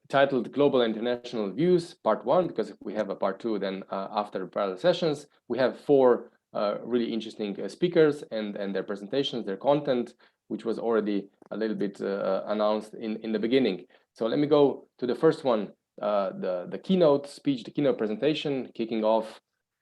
titled Global and International Views, Part 1, because if we have a Part 2, then after parallel sessions, we have 4 really interesting speakers and their presentations, their content, which was already a little bit announced in the beginning. So let me go to the first one, the keynote speech, the keynote presentation, kicking off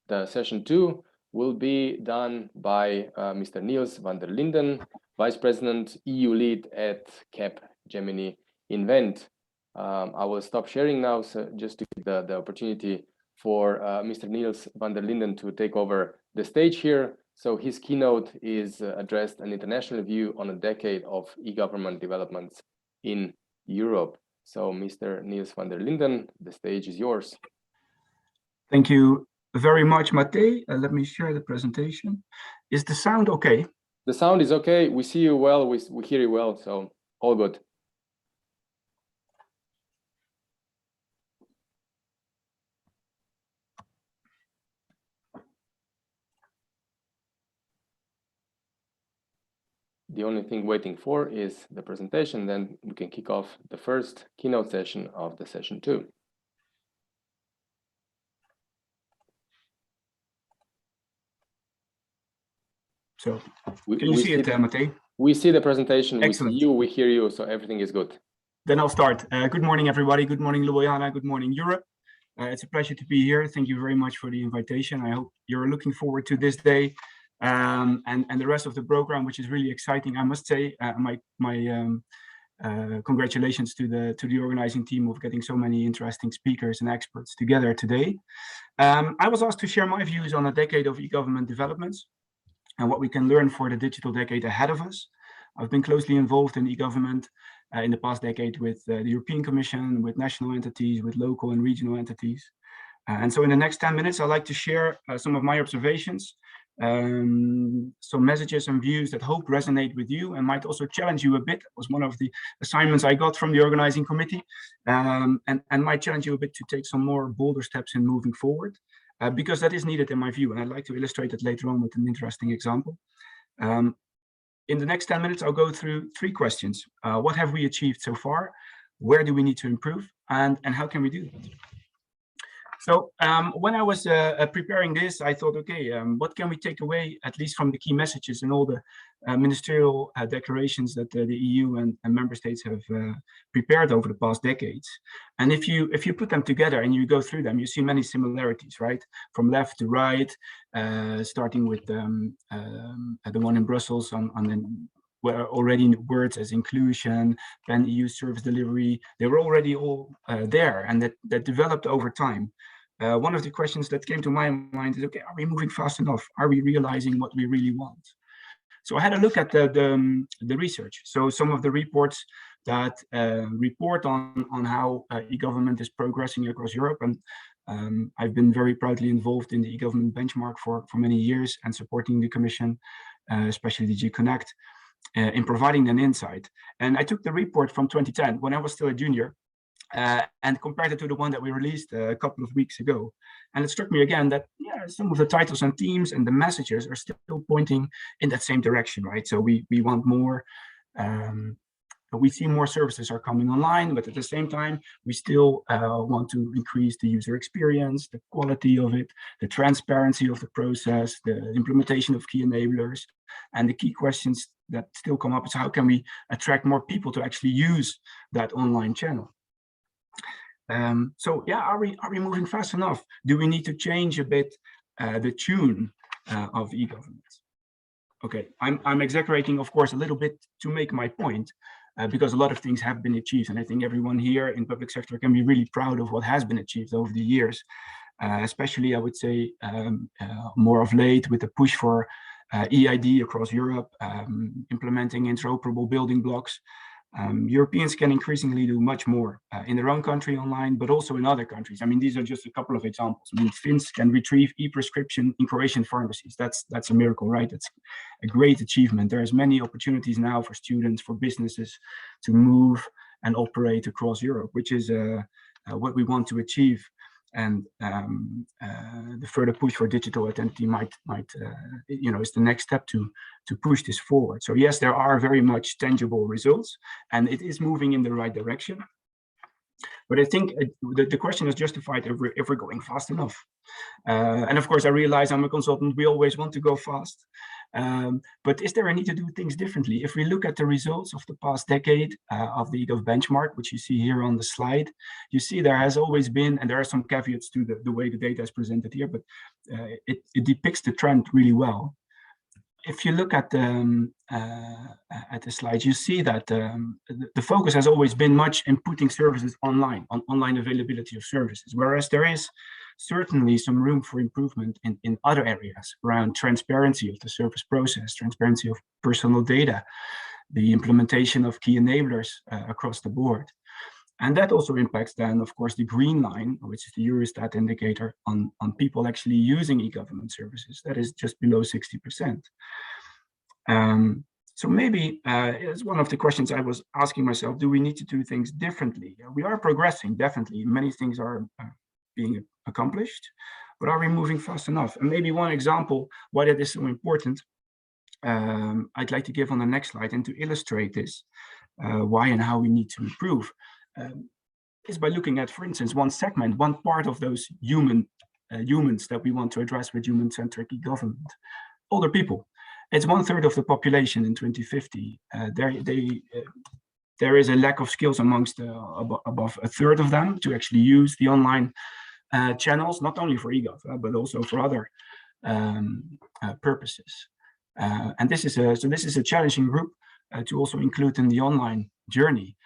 the session 2, will be done by Mr. Niels van der Linden, Vice President, EU Lead at Capgemini Invent. I will stop sharing now, so just to give the opportunity for Mr. Niels van der Linden to take over the stage here. So his keynote is addressed an international view on a decade of e-government developments in Europe. So Mr. Niels van der Linden, the stage is yours. Thank you very much, Matej. Let me share the presentation. Is the sound okay? The sound is okay. We see you well. We hear you well. So all good. The only thing waiting for is the presentation. Then we can kick off the first keynote session of the session 2. So can you see it, Matej? We see the presentation. Excellent. We see you, we hear you, so everything is good. Then I'll start. Good morning, everybody. Good morning, Ljubljana. Good morning, Europe. It's a pleasure to be here. Thank you very much for the invitation. I hope you're looking forward to this day and the rest of the program, which is really exciting. I must say, my congratulations to the organizing team of getting so many interesting speakers and experts together today. I was asked to share my views on a decade of e-government developments and what we can learn for the digital decade ahead of us. I've been closely involved in e-government in the past decade with the European Commission, with national entities, with local and regional entities. And so in the next 10 minutes, I'd like to share some of my observations, some messages and views that hope resonate with you and might also challenge you a bit. It was one of the assignments I got from the organizing committee, and might challenge you a bit to take some more bolder steps in moving forward. Because that is needed in my view, and I'd like to illustrate it later on with an interesting example. In the next 10 minutes, I'll go through 3 questions. What have we achieved so far? Where do we need to improve? And how can we do that? So when I was preparing this, I thought, okay, what can we take away, at least from the key messages and all the ministerial declarations that the EU and member states have prepared over the past decades? And if you put them together and you go through them, you see many similarities, right? From left to right, starting with the one in Brussels on where already words as inclusion, then EU service delivery, they were already all there, and that developed over time. One of the questions that came to my mind is, okay, are we moving fast enough? Are we realizing what we really want? So I had a look at the research. So some of the reports that report on how e-government is progressing across Europe, and I've been very proudly involved in the e-government benchmark for many years and supporting the Commission, especially DG Connect, in providing an insight. And I took the report from 2010 when I was still a junior and compared it to the one that we released a couple of weeks ago. And it struck me again that, yeah, some of the titles and themes and the messages are still pointing in that same direction, right? So we want more, we see more services are coming online, but at the same time, we still want to increase the user experience, the quality of it, the transparency of the process, the implementation of key enablers. And the key questions that still come up is, how can we attract more people to actually use that online channel? So yeah, are we moving fast enough? Do we need to change a bit the tune of e-government? Okay, I'm exaggerating, of course, a little bit to make my point, because a lot of things have been achieved, and I think everyone here in public sector can be really proud of what has been achieved over the years. Especially, I would say, more of late with the push for EID across Europe, implementing interoperable building blocks. Europeans can increasingly do much more in their own country online, but also in other countries. I mean, these are just a couple of examples. I mean, Finns can retrieve e-prescription in Croatian pharmacies. That's a miracle, right? That's a great achievement. There's many opportunities now for students, for businesses to move and operate across Europe, which is what we want to achieve. And the further push for digital identity might is the next step to push this forward. So yes, there are very much tangible results, and it is moving in the right direction. But I think the question is justified if we're going fast enough. And of course, I realize I'm a consultant. We always want to go fast. But is there a need to do things differently? If we look at the results of the past decade of the eGov benchmark, which you see here on the slide, you see there has always been, and there are some caveats to the way the data is presented here, but it depicts the trend really well. If you look at the slides, you see that the focus has always been much in putting services online, on online availability of services, whereas there is certainly some room for improvement in other areas around transparency of the service process, transparency of personal data, the implementation of key enablers across the board. And that also impacts then, of course, the green line, which is the Eurostat indicator on people actually using e-government services. That is just below 60%. So maybe it's one of the questions I was asking myself, do we need to do things differently? We are progressing, definitely. Many things are being accomplished, but are we moving fast enough? And maybe one example why that is so important, I'd like to give on the next slide, and to illustrate this, why and how we need to improve. Is by looking at, for instance, one segment, one part of those humans that we want to address with human-centric e-government, older people. It's 1/3 of the population in 2050. There is a lack of skills amongst above 1/3 of them to actually use the online channels, not only for eGov, but also for other purposes. And this is a challenging group to also include in the online journey.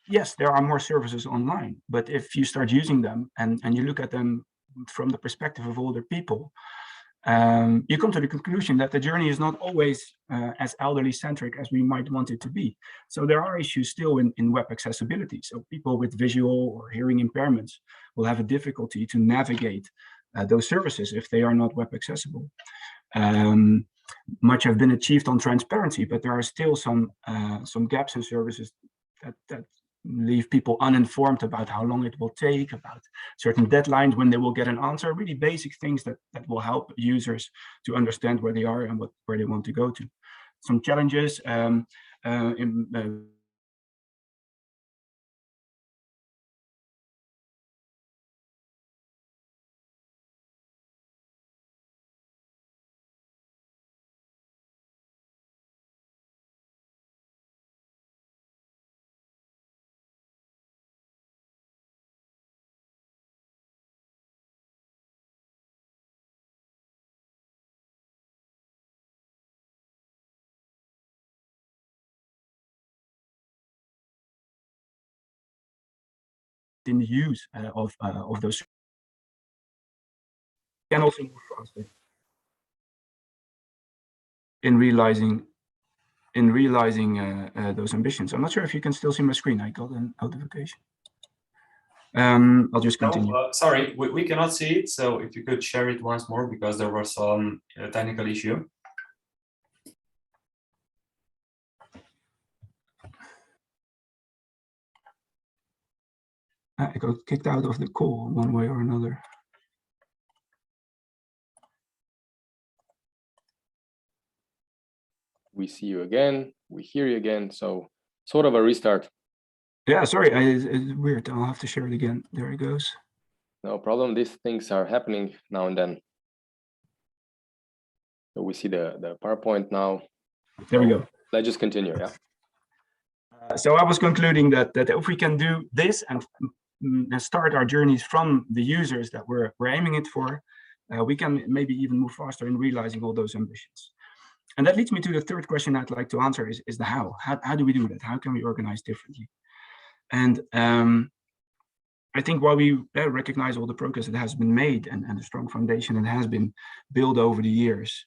Yes, there are more services online, but if you start using them and you look at them from the perspective of older people, you come to the conclusion that the journey is not always as elderly centric as we might want it to be. So there are issues still in web accessibility. So people with visual or hearing impairments will have a difficulty to navigate those services if they are not web accessible. Much have been achieved on transparency, but there are still some gaps in services that leave people uninformed about how long it will take, about certain deadlines when they will get an answer, really basic things that will help users to understand where they are and where they want to go to. Some challenges in the use of those, can also move faster in realizing those ambitions. I'm not sure if you can still see my screen. I got a notification. I'll just continue. No, sorry, we cannot see it. So if you could share it once more, because there was some technical issue. I got kicked out of the call one way or another. We see you again, we hear you again, so sort of a restart. Yeah, sorry, it's weird. I'll have to share it again. There it goes. No problem, these things are happening now and then. So we see the PowerPoint now. There we go. Let's just continue, yeah. So I was concluding that if we can do this and start our journeys from the users that we're aiming it for, we can maybe even move faster in realizing all those ambitions. And that leads me to the third question I'd like to answer is the how. How do we do that? How can we organize differently? And I think while we recognize all the progress that has been made and the strong foundation that has been built over the years,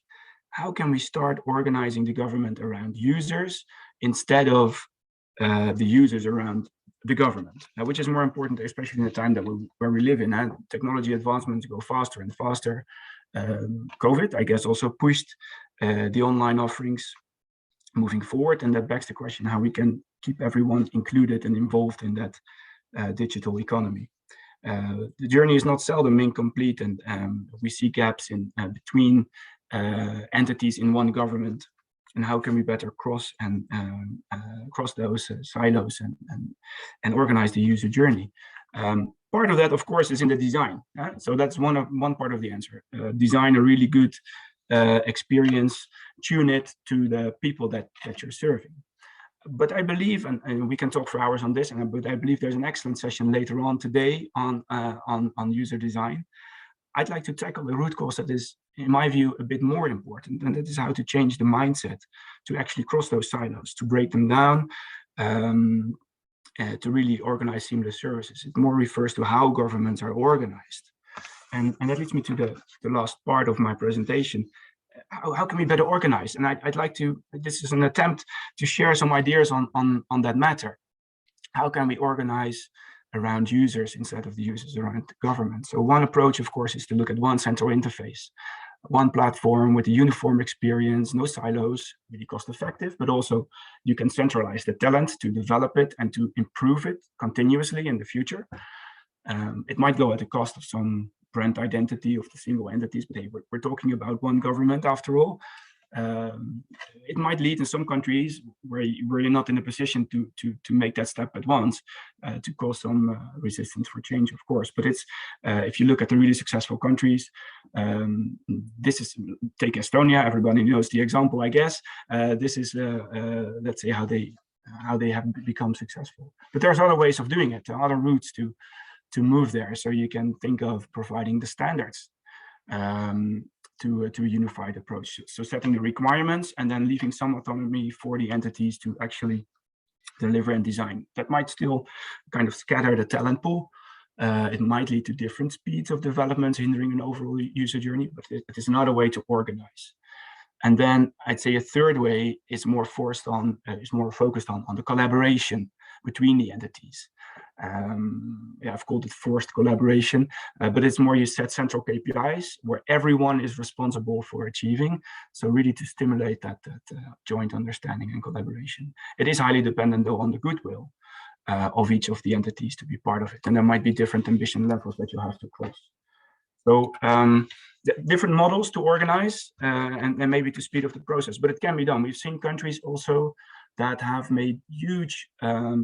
how can we start organizing the government around users instead of the users around the government, which is more important, especially in the time that where we live in. And technology advancements go faster and faster. COVID, I guess, also pushed the online offerings moving forward, and that begs the question how we can keep everyone included and involved in that digital economy. The journey is not seldom incomplete, and we see gaps in between entities in one government and how can we better cross those silos and organize the user journey. Part of that, of course, is in the design. So that's one part of the answer. Design a really good experience, tune it to the people that you're serving. But I believe, and we can talk for hours on this, but I believe there's an excellent session later on today on user design. I'd like to tackle the root cause that is, in my view, a bit more important, and that is how to change the mindset to actually cross those silos, to break them down, to really organize seamless services. It more refers to how governments are organized. And that leads me to the last part of my presentation. How can we better organize? And I'd like to, this is an attempt to share some ideas on that matter. How can we organize around users instead of the users around the government? So one approach, of course, is to look at one central interface, one platform with a uniform experience, no silos, really cost effective, but also you can centralize the talent to develop it and to improve it continuously in the future. It might go at the cost of some brand identity of the single entities, but hey, we're talking about one government after all. It might lead in some countries where you're not in a position to make that step at once, to cause some resistance for change, of course. But it's if you look at the really successful countries, this is, take Estonia. Everybody knows the example, I guess. This is let's say how they have become successful. But there's other ways of doing it, other routes to move there. So you can think of providing the standards to a unified approach. So setting the requirements and then leaving some autonomy for the entities to actually deliver and design. That might still kind of scatter the talent pool. It might lead to different speeds of development, hindering an overall user journey, but it is another way to organize. And then I'd say a third way is more focused on the collaboration between the entities. Yeah, I've called it forced collaboration, but it's more you set central KPIs where everyone is responsible for achieving. So really to stimulate that joint understanding and collaboration. It is highly dependent though on the goodwill of each of the entities to be part of it. And there might be different ambition levels that you have to cross. So different models to organize and maybe to speed up the process, but it can be done. We've seen countries also that have made huge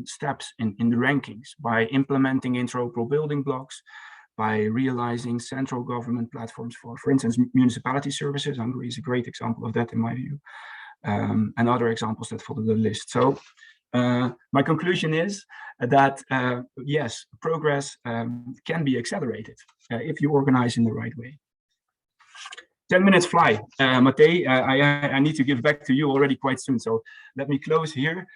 steps in the rankings by implementing interoperable building blocks, by realizing central government platforms for instance, municipality services. Hungary is a great example of that in my view, and other examples that follow the list. So my conclusion is that yes, progress can be accelerated if you organize in the right way. 10 minutes fly. Matej, I need to give back to you already quite soon, so let me close here.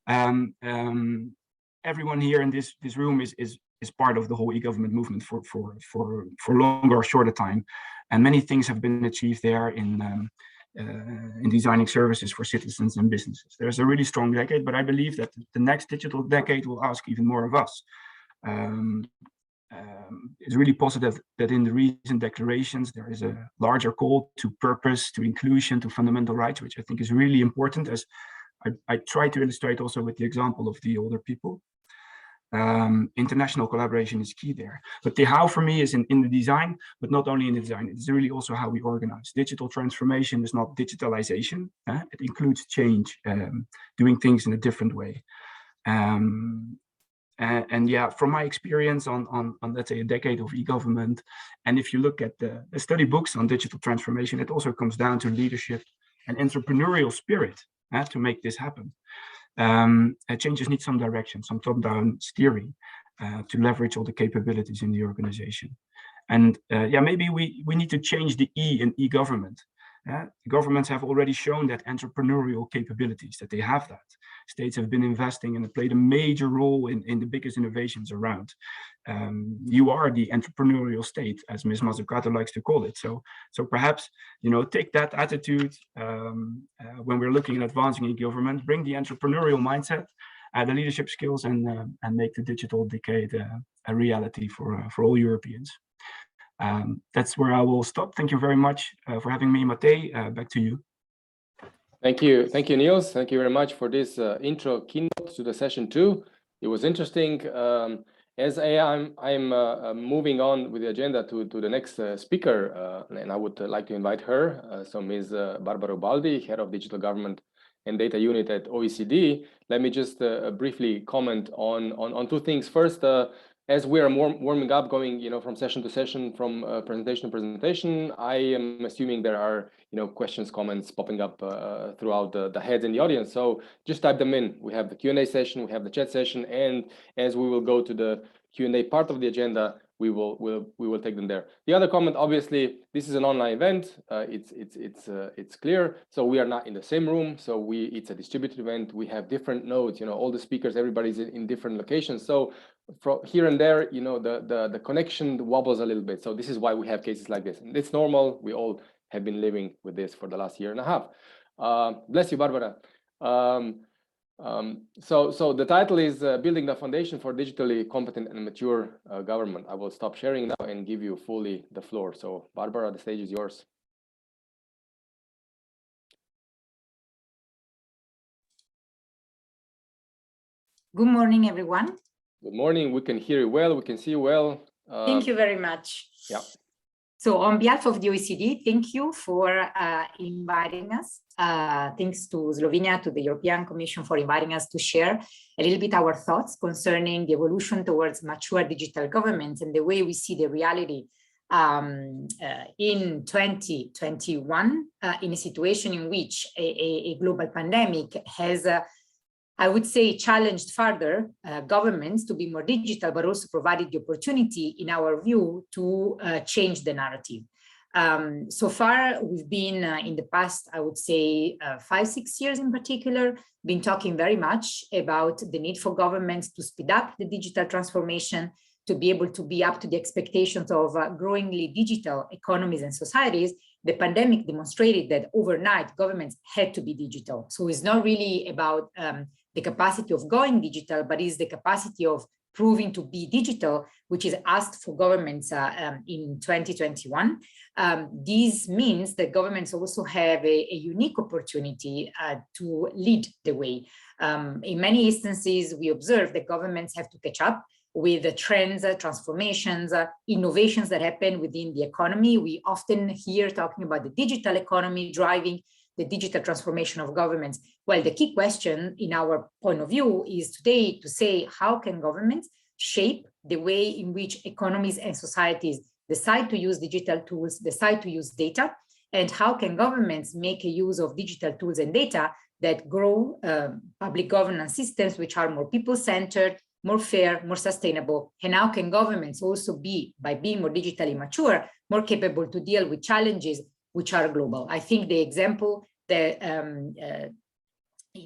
Everyone here in this room is part of the whole e-government movement for longer or shorter time, and many things have been achieved there in designing services for citizens and businesses. There's a really strong decade, but I believe that the next digital decade will ask even more of us. It's really positive that in the recent declarations, there is a larger call to purpose, to inclusion, to fundamental rights, which I think is really important, as I try to illustrate also with the example of the older people. International collaboration is key there. But the how for me is in the design, but not only in the design, it's really also how we organize. Digital transformation is not digitalization. It includes change, doing things in a different way. And yeah, from my experience on let's say a decade of e-government, and if you look at the study books on digital transformation, it also comes down to leadership and entrepreneurial spirit to make this happen. Changes need some direction, some top-down steering to leverage all the capabilities in the organization. And yeah, maybe we need to change the E in e-government. Governments have already shown that entrepreneurial capabilities, that they have that. States have been investing and have played a major role in the biggest innovations around. You are the entrepreneurial state, as Ms. Mazzucato likes to call it. So perhaps, you know, take that attitude when we're looking at advancing e-government, bring the entrepreneurial mindset, the leadership skills, and make the digital decade a reality for all Europeans. That's where I will stop. Thank you very much for having me, Matej. Back to you. Thank you, Niels. Thank you very much for this intro keynote to the session 2. It was interesting, As I'm moving on with the agenda to the next speaker, and I would like to invite her, so Ms. Barbara Ubaldi, Head of Digital Government and Data Unit at OECD. Let me just briefly comment on two things. First, as we are warming up, going from session to session, from presentation to presentation, I am assuming there are questions, comments popping up throughout the heads in the audience. So just type them in. We have the Q&A session, we have the chat session, and as we will go to the Q&A part of the agenda, we will take them there. The other comment, obviously, this is an online event. It's clear. So we are not in the same room. So it's a distributed event. We have different nodes. All the speakers, everybody's in different locations. So from here and there, the connection wobbles a little bit. So this is why we have cases like this. And it's normal. We all have been living with this for the last year and a half. Bless you, Barbara. So the title is Building the Foundation for Digitally Competent and Mature Government. I will stop sharing now and give you fully the floor. So Barbara, the stage is yours. Good morning, everyone. Good morning. We can hear you well. We can see you well. Thank you very much. Yeah. So on behalf of the OECD, thank you for inviting us. Thanks to Slovenia, to the European Commission for inviting us to share a little bit our thoughts concerning the evolution towards mature digital governments and the way we see the reality in 2021 in a situation in which a global pandemic has I would say challenged further governments to be more digital, but also provided the opportunity, in our view, to change the narrative. So far, we've been in the past, I would say 5-6 years in particular, been talking very much about the need for governments to speed up the digital transformation, to be able to be up to the expectations of growingly digital economies and societies. The pandemic demonstrated that overnight governments had to be digital. So it's not really about the capacity of going digital, but is the capacity of proving to be digital, which is asked for governments in 2021. This means that governments also have a unique opportunity to lead the way. In many instances, we observe that governments have to catch up with the trends, transformations, innovations that happen within the economy. We often hear talking about the digital economy driving the digital transformation of governments. Well, the key question in our point of view is today to say, how can governments shape the way in which economies and societies decide to use digital tools, decide to use data, and how can governments make a use of digital tools and data that grow public governance systems which are more people-centered, more fair, more sustainable, and how can governments also be, by being more digitally mature, more capable to deal with challenges which are global. I think the example that in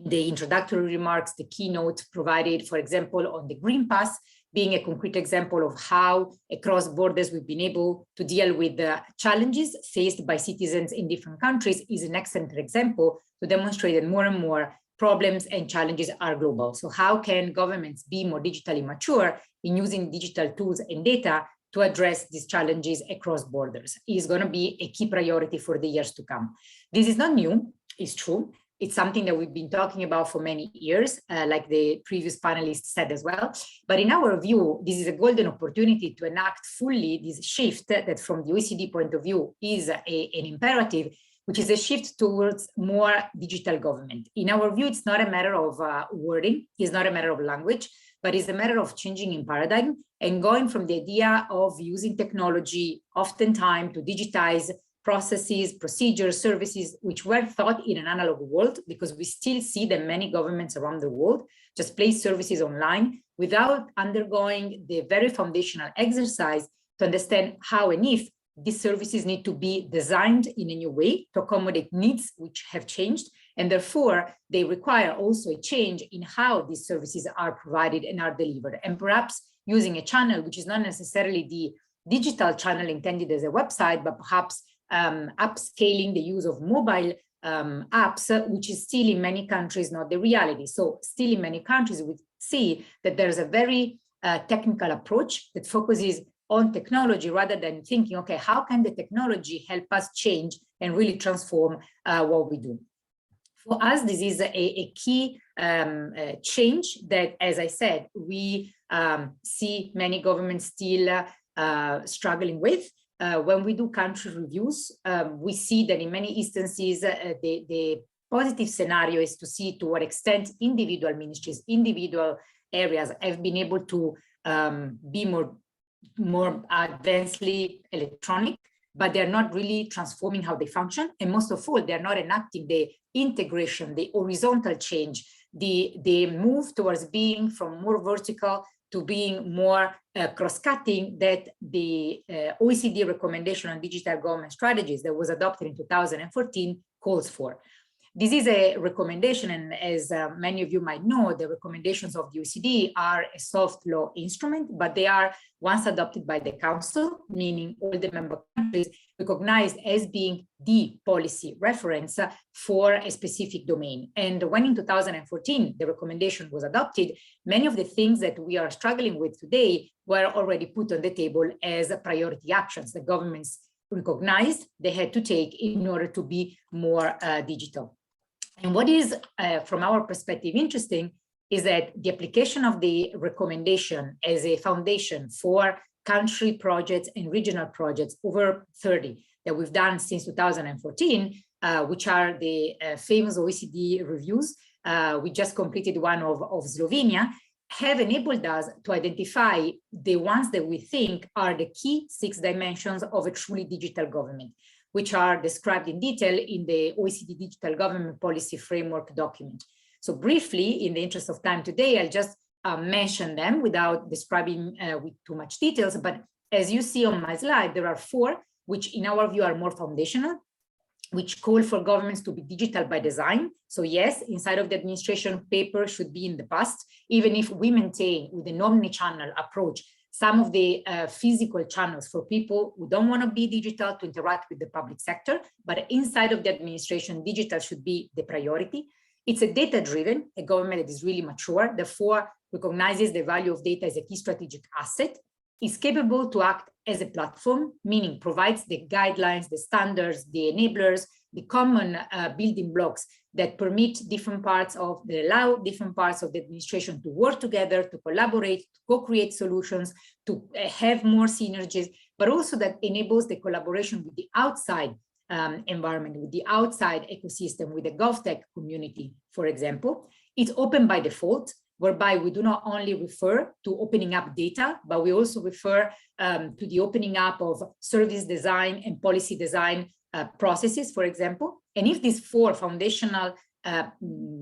the introductory remarks, the keynote provided, for example, on the Green Pass, being a concrete example of how across borders we've been able to deal with the challenges faced by citizens in different countries is an excellent example to demonstrate that more and more problems and challenges are global. So how can governments be more digitally mature in using digital tools and data to address these challenges across borders is going to be a key priority for the years to come. This is not new, it's true. It's something that we've been talking about for many years, like the previous panelists said as well. But in our view, this is a golden opportunity to enact fully this shift that from the OECD point of view is an imperative, which is a shift towards more digital government. In our view, it's not a matter of wording, it's not a matter of language, but it's a matter of changing in paradigm and going from the idea of using technology oftentimes to digitize processes, procedures, services, which were thought in an analog world, because we still see that many governments around the world just place services online without undergoing the very foundational exercise to understand how and if these services need to be designed in a new way to accommodate needs which have changed, and therefore they require also a change in how these services are provided and are delivered, and perhaps using a channel which is not necessarily the digital channel intended as a website, but perhaps upscaling the use of mobile apps, which is still in many countries not the reality. So still in many countries we see that there's a very technical approach that focuses on technology rather than thinking, okay, how can the technology help us change and really transform what we do? For us, this is a key change that, as I said, we see many governments still struggling with. When we do country reviews, we see that in many instances, the positive scenario is to see to what extent individual ministries, individual areas have been able to be more advancedly electronic, but they're not really transforming how they function. And most of all, they're not enacting the integration, the horizontal change, the move towards being from more vertical to being more cross-cutting that the OECD recommendation on digital government strategies that was adopted in 2014 calls for. This is a recommendation, and as many of you might know, the recommendations of the OECD are a soft law instrument, but they are once adopted by the Council, meaning all the member countries recognized as being the policy reference for a specific domain. And when in 2014, the recommendation was adopted, many of the things that we are struggling with today were already put on the table as priority actions that governments recognized they had to take in order to be more digital. And what is, from our perspective, interesting is that the application of the recommendation as a foundation for country projects and regional projects, over 30 that we've done since 2014, which are the famous OECD reviews. We just completed one of Slovenia, have enabled us to identify the ones that we think are the key 6 dimensions of a truly digital government, which are described in detail in the OECD Digital Government Policy Framework document. So briefly, in the interest of time today, I'll just mention them without describing with too much details. But as you see on my slide, there are 4, which in our view are more foundational, which call for governments to be digital by design. So yes, inside of the administration, paper should be in the past, even if we maintain with an omni-channel approach some of the physical channels for people who don't want to be digital to interact with the public sector, but inside of the administration, digital should be the priority. It's a data-driven, a government that is really mature, therefore recognizes the value of data as a key strategic asset, is capable to act as a platform, meaning provides the guidelines, the standards, the enablers, the common building blocks that permit different parts of, that allow different parts of the administration to work together, to collaborate, to co-create solutions, to have more synergies, but also that enables the collaboration with the outside environment, with the outside ecosystem, with the GovTech community, for example. It's open by default, whereby we do not only refer to opening up data, but we also refer to the opening up of service design and policy design processes, for example. And if these 4 foundational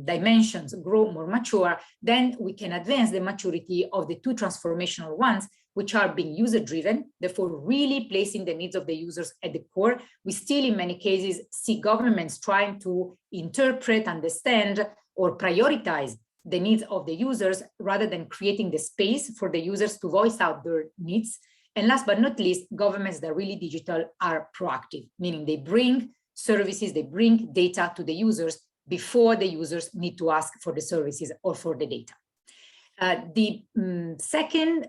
dimensions grow more mature, then we can advance the maturity of the 2 transformational ones, which are being user-driven, therefore really placing the needs of the users at the core. We still, in many cases, see governments trying to interpret, understand, or prioritize the needs of the users rather than creating the space for the users to voice out their needs. And last but not least, governments that are really digital are proactive, meaning they bring services, they bring data to the users before the users need to ask for the services or for the data. The second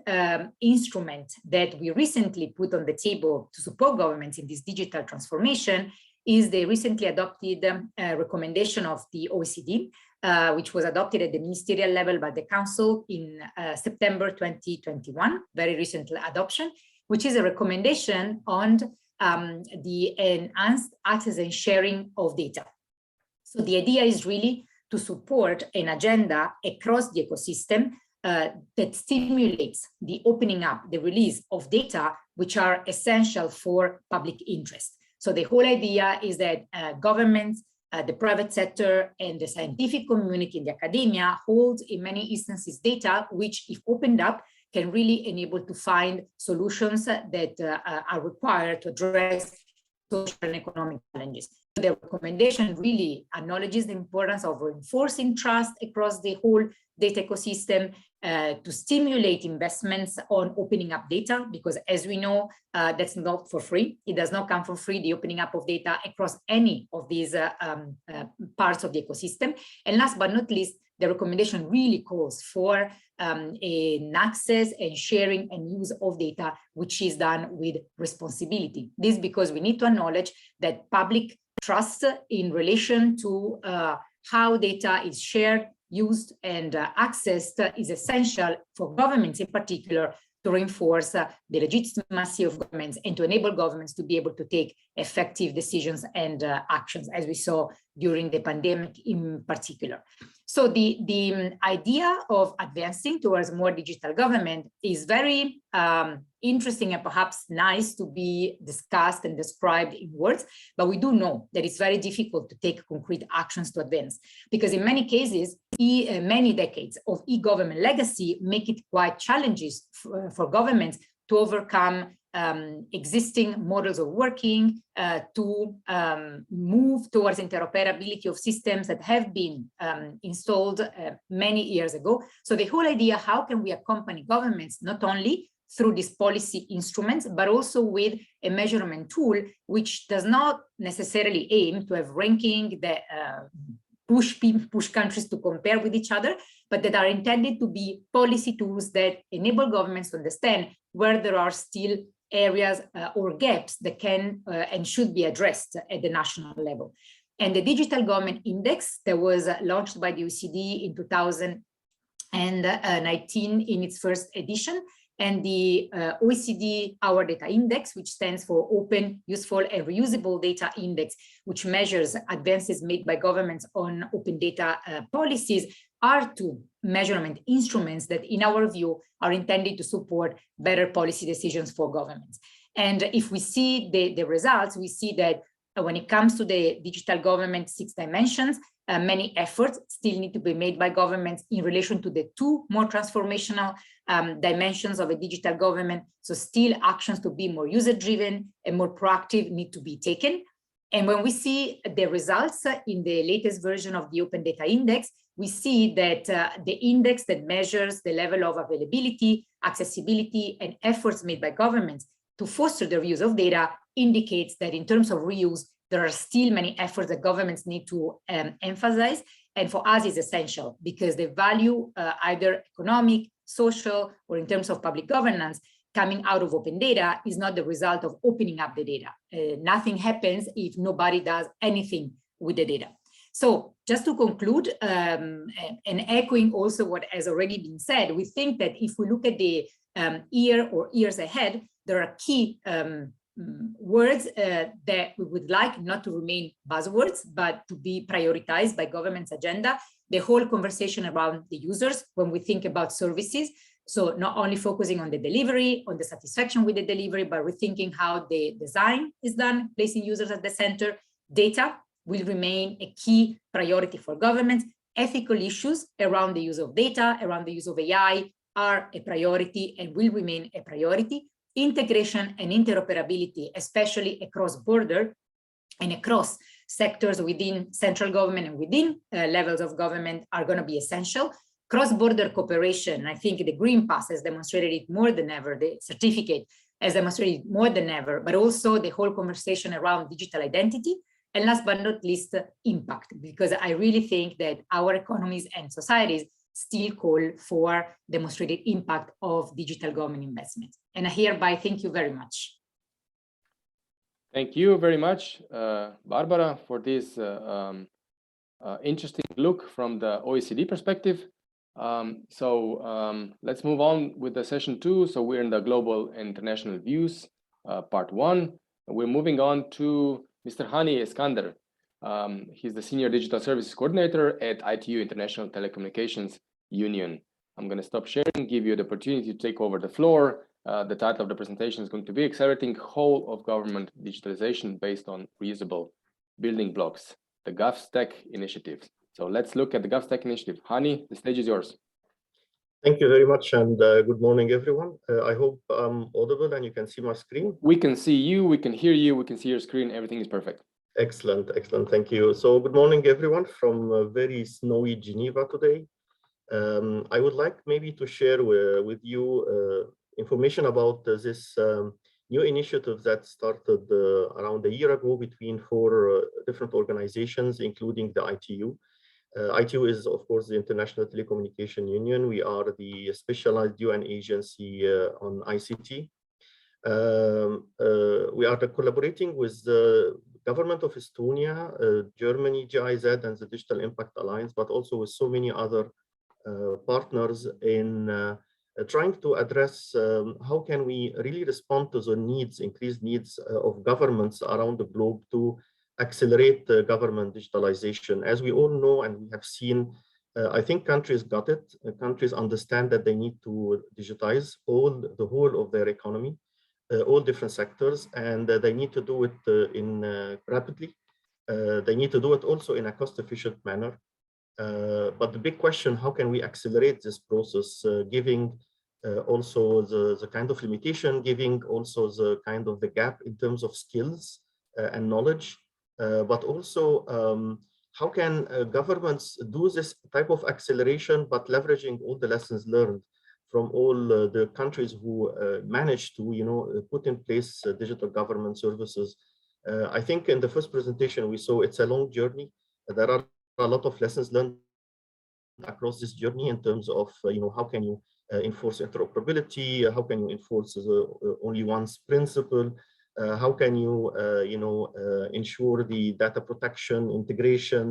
instrument that we recently put on the table to support governments in this digital transformation is the recently adopted recommendation of the OECD, which was adopted at the ministerial level by the Council in September 2021, very recent adoption, which is a recommendation on the enhanced access and sharing of data. So the idea is really to support an agenda across the ecosystem that stimulates the opening up, the release of data, which are essential for public interest. So the whole idea is that governments, the private sector, and the scientific community and the academia hold in many instances data, which if opened up, can really enable to find solutions that are required to address social and economic challenges. The recommendation really acknowledges the importance of reinforcing trust across the whole data ecosystem, to stimulate investments on opening up data, because as we know, that's not for free. It does not come for free, the opening up of data across any of these parts of the ecosystem. And last but not least, the recommendation really calls for an access and sharing and use of data, which is done with responsibility. This because we need to acknowledge that public trust in relation to how data is shared used and accessed is essential for governments in particular to reinforce the legitimacy of governments and to enable governments to be able to take effective decisions and actions, as we saw during the pandemic in particular. So the idea of advancing towards more digital government is very interesting and perhaps nice to be discussed and described in words, but we do know that it's very difficult to take concrete actions to advance, because in many cases, many decades of e-government legacy make it quite challenging for governments to overcome existing models of working, to move towards interoperability of systems that have been installed many years ago. So the whole idea, how can we accompany governments not only through these policy instruments, but also with a measurement tool, which does not necessarily aim to have ranking that push countries to compare with each other, but that are intended to be policy tools that enable governments to understand where there are still areas or gaps that can and should be addressed at the national level. And the Digital Government Index that was launched by the OECD in 2019 in its first edition, and the OECD Our Data Index, which stands for Open, Useful, and Reusable Data Index, which measures advances made by governments on open data policies, are two measurement instruments that, in our view, are intended to support better policy decisions for governments. And if we see the results, we see that when it comes to the digital government 6 dimensions, many efforts still need to be made by governments in relation to the two more transformational dimensions of a digital government. So still actions to be more user-driven and more proactive need to be taken. And when we see the results in the latest version of the Open Data Index, we see that the index that measures the level of availability, accessibility, and efforts made by governments to foster the reuse of data indicates that in terms of reuse, there are still many efforts that governments need to emphasize. And for us, it's essential because the value, either economic, social, or in terms of public governance, coming out of open data is not the result of opening up the data. Nothing happens if nobody does anything with the data. So just to conclude, and echoing also what has already been said, we think that if we look at the year or years ahead, there are key words that we would like not to remain buzzwords, but to be prioritized by government's agenda. The whole conversation around the users when we think about services. So not only focusing on the delivery, on the satisfaction with the delivery, but rethinking how the design is done, placing users at the center. Data will remain a key priority for governments. Ethical issues around the use of data, around the use of AI are a priority and will remain a priority. Integration and interoperability, especially across border and across sectors within central government and within levels of government, are going to be essential. Cross-border cooperation, I think the Green Pass has demonstrated it more than ever, the certificate has demonstrated it more than ever, but also the whole conversation around digital identity. And last but not least, impact, because I really think that our economies and societies still call for demonstrated impact of digital government investment. And I hereby thank you very much. Thank you very much, Barbara, for this interesting look from the OECD perspective. Let's move on with the session 2. So we're in the global and international views, part 1. We're moving on to Mr. Hani Eskander. He's the Senior Digital Services Coordinator at ITU, International Telecommunications Union. I'm going to stop sharing, give you the opportunity to take over the floor. The title of the presentation is going to be Accelerating Whole of Government Digitalization Based on Reusable Building Blocks, the GovStack Initiative. So let's look at the GovStack Initiative. Hani, the stage is yours. Thank you very much, and good morning, everyone. I hope I'm audible and you can see my screen. We can see you, we can hear you, we can see your screen. Everything is perfect. Excellent, excellent. Thank you. So good morning, everyone, from very snowy Geneva today. I would like maybe to share with you information about this new initiative that started around a year ago between 4 different organizations, including the ITU. ITU is, of course, the International Telecommunication Union. We are the specialized UN agency on ICT. We are collaborating with government of Estonia, Germany, GIZ, and the Digital Impact Alliance, but also with so many other partners in trying to address how can we really respond to the needs, increased needs of governments around the globe to accelerate government digitalization. As we all know and we have seen, I think countries got it. Countries understand that they need to digitize the whole of their economy, all different sectors, and they need to do it rapidly. They need to do it also in a cost-efficient manner. But the big question, how can we accelerate this process, giving also the kind of limitation, giving also the kind of the gap in terms of skills and knowledge, but also how can governments do this type of acceleration, but leveraging all the lessons learned from all the countries who managed to, put in place digital government services. I think in the first presentation we saw it's a long journey. There are a lot of lessons learned across this journey in terms of, how can you enforce interoperability? How can you enforce the only once principle? How can you, ensure the data protection, integration,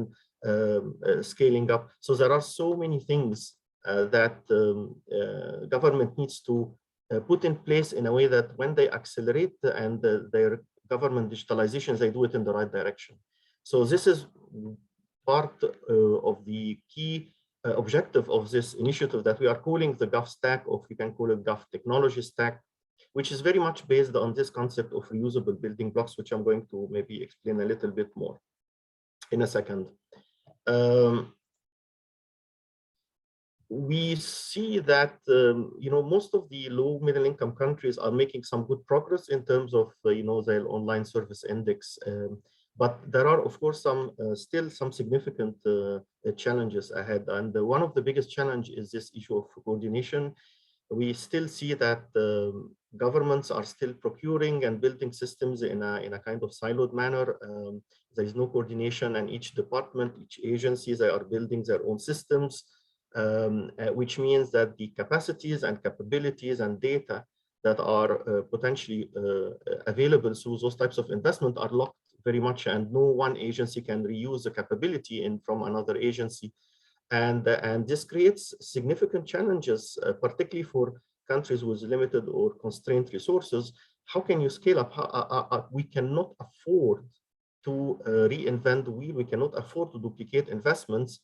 scaling up? So there are so many things that government needs to put in place in a way that when they accelerate and their government digitalization, they do it in the right direction. So this is part of the key objective of this initiative that we are calling the Gov Stack, or you can call it Gov Technology Stack, which is very much based on this concept of reusable building blocks, which I'm going to maybe explain a little bit more in a second. We see that most of the low middle income countries are making some good progress in terms of their online service index, but there are of course still some significant challenges ahead, and one of the biggest challenge is this issue of coordination. We still see that governments are still procuring and building systems in a kind of siloed manner. There is no coordination, and each department, each agency, they are building their own systems. Which means that the capacities and capabilities and data that are potentially available through those types of investment are locked very much, and no one agency can reuse the capability from another agency. And this creates significant challenges, particularly for countries with limited or constrained resources. How can you scale up? We cannot afford to reinvent the wheel. We cannot afford to duplicate investments.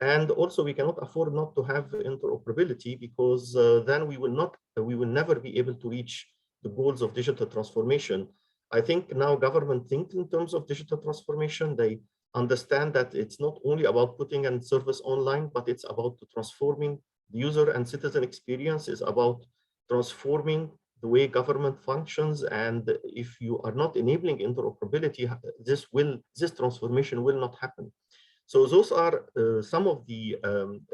And also we cannot afford not to have interoperability, because then we will never be able to reach the goals of digital transformation. I think now government think in terms of digital transformation. They understand that it's not only about putting a service online, but it's about transforming the user and citizen experience, is about transforming the way government functions. And if you are not enabling interoperability, this transformation will not happen. So those are some of the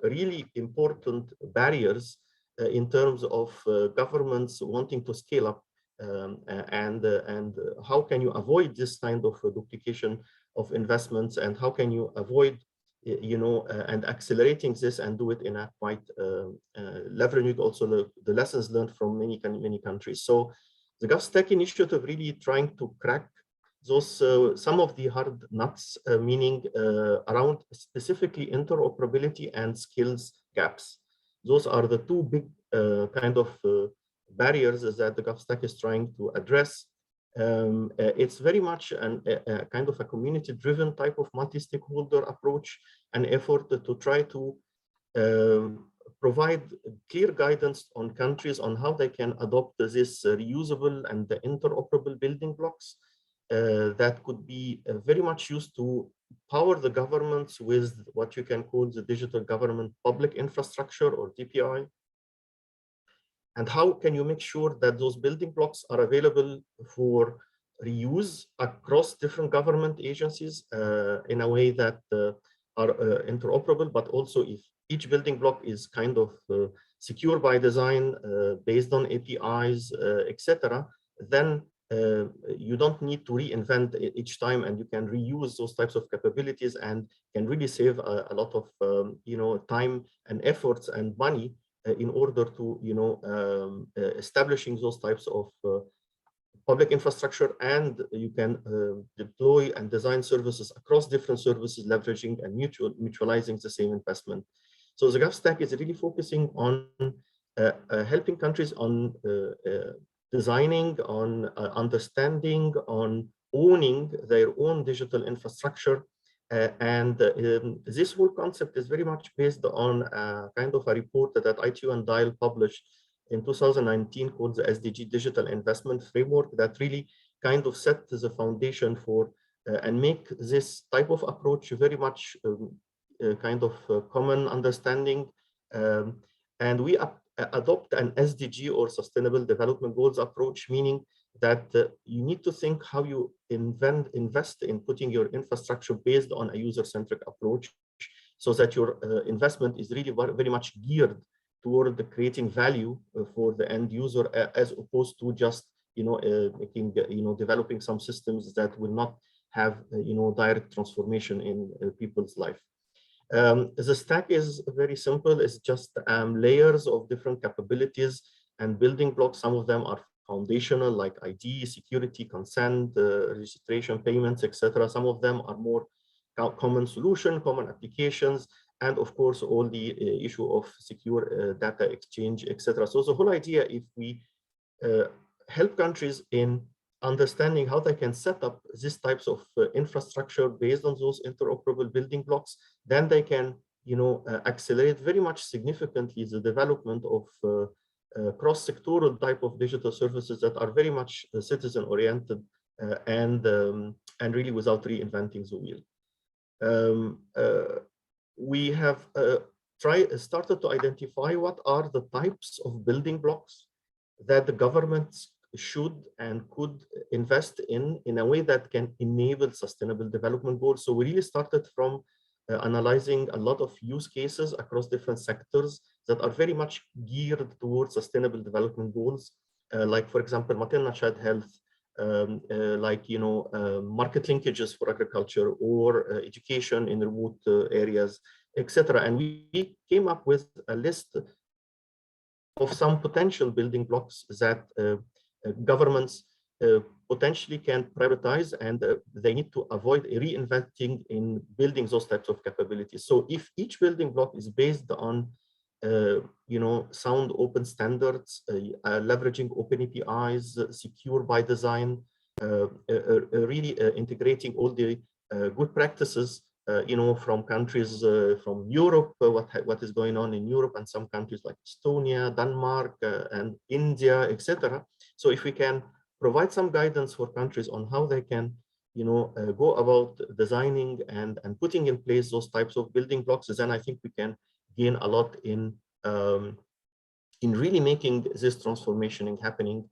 really important barriers in terms of governments wanting to scale up, and how can you avoid this kind of duplication of investments, and how can you avoid, and accelerating this and do it in a quite leveraging also the lessons learned from many countries. So the GovStack initiative really trying to crack those some of the hard nuts, meaning around specifically interoperability and skills gaps. Those are the two big kind of barriers that the GovStack is trying to address. It's very much a kind of a community-driven type of multi-stakeholder approach, an effort to try to provide clear guidance on countries on how they can adopt this reusable and the interoperable building blocks that could be very much used to power the governments with what you can call the digital government public infrastructure, or DPI. And how can you make sure that those building blocks are available for reuse across different government agencies in a way that are interoperable, but also if each building block is kind of secure by design, based on APIs, etc., then you don't need to reinvent each time, and you can reuse those types of capabilities and can really save a lot of time and efforts and money in order to establishing those types of public infrastructure, and you can deploy and design services across different services, leveraging and mutualizing the same investment. So the GovStack is really focusing on helping countries on designing, on understanding, on owning their own digital infrastructure. This whole concept is very much based on a kind of a report that ITU and DIAL published in 2019 called the SDG Digital Investment Framework, that really kind of set the foundation for and make this type of approach very much kind of common understanding. And we adopt an SDG, or Sustainable Development Goals approach, meaning that you need to think how you invest in putting your infrastructure based on a user-centric approach, so that your investment is really very much geared toward the creating value for the end user, as opposed to just making developing some systems that will not have direct transformation in people's life. The stack is very simple. It's just layers of different capabilities and building blocks. Some of them are foundational, like ID, security, consent, registration, payments, etc. Some of them are more common solution, common applications, and of course, all the issue of secure data exchange, etc. So the whole idea, if we help countries in understanding how they can set up these types of infrastructure based on those interoperable building blocks, then they can, accelerate very much significantly the development of cross-sectoral type of digital services that are very much citizen-oriented and really without reinventing the wheel. We have started to identify what are the types of building blocks that the governments should and could invest in a way that can enable sustainable development goals. So we really started from analyzing a lot of use cases across different sectors that are very much geared towards sustainable development goals, like, for example, maternal child health, market linkages for agriculture, or education in remote areas, etc. And we came up with a list of some potential building blocks that governments potentially can prioritize, and they need to avoid reinventing in building those types of capabilities. So if each building block is based on sound open standards, leveraging open APIs, secure by design, really integrating all the good practices, from countries from Europe, what is going on in Europe, and some countries like Estonia, Denmark, and India, etc. So if we can provide some guidance for countries on how they can, go about designing and putting in place those types of building blocks, then I think we can gain a lot in really making this transformation happening.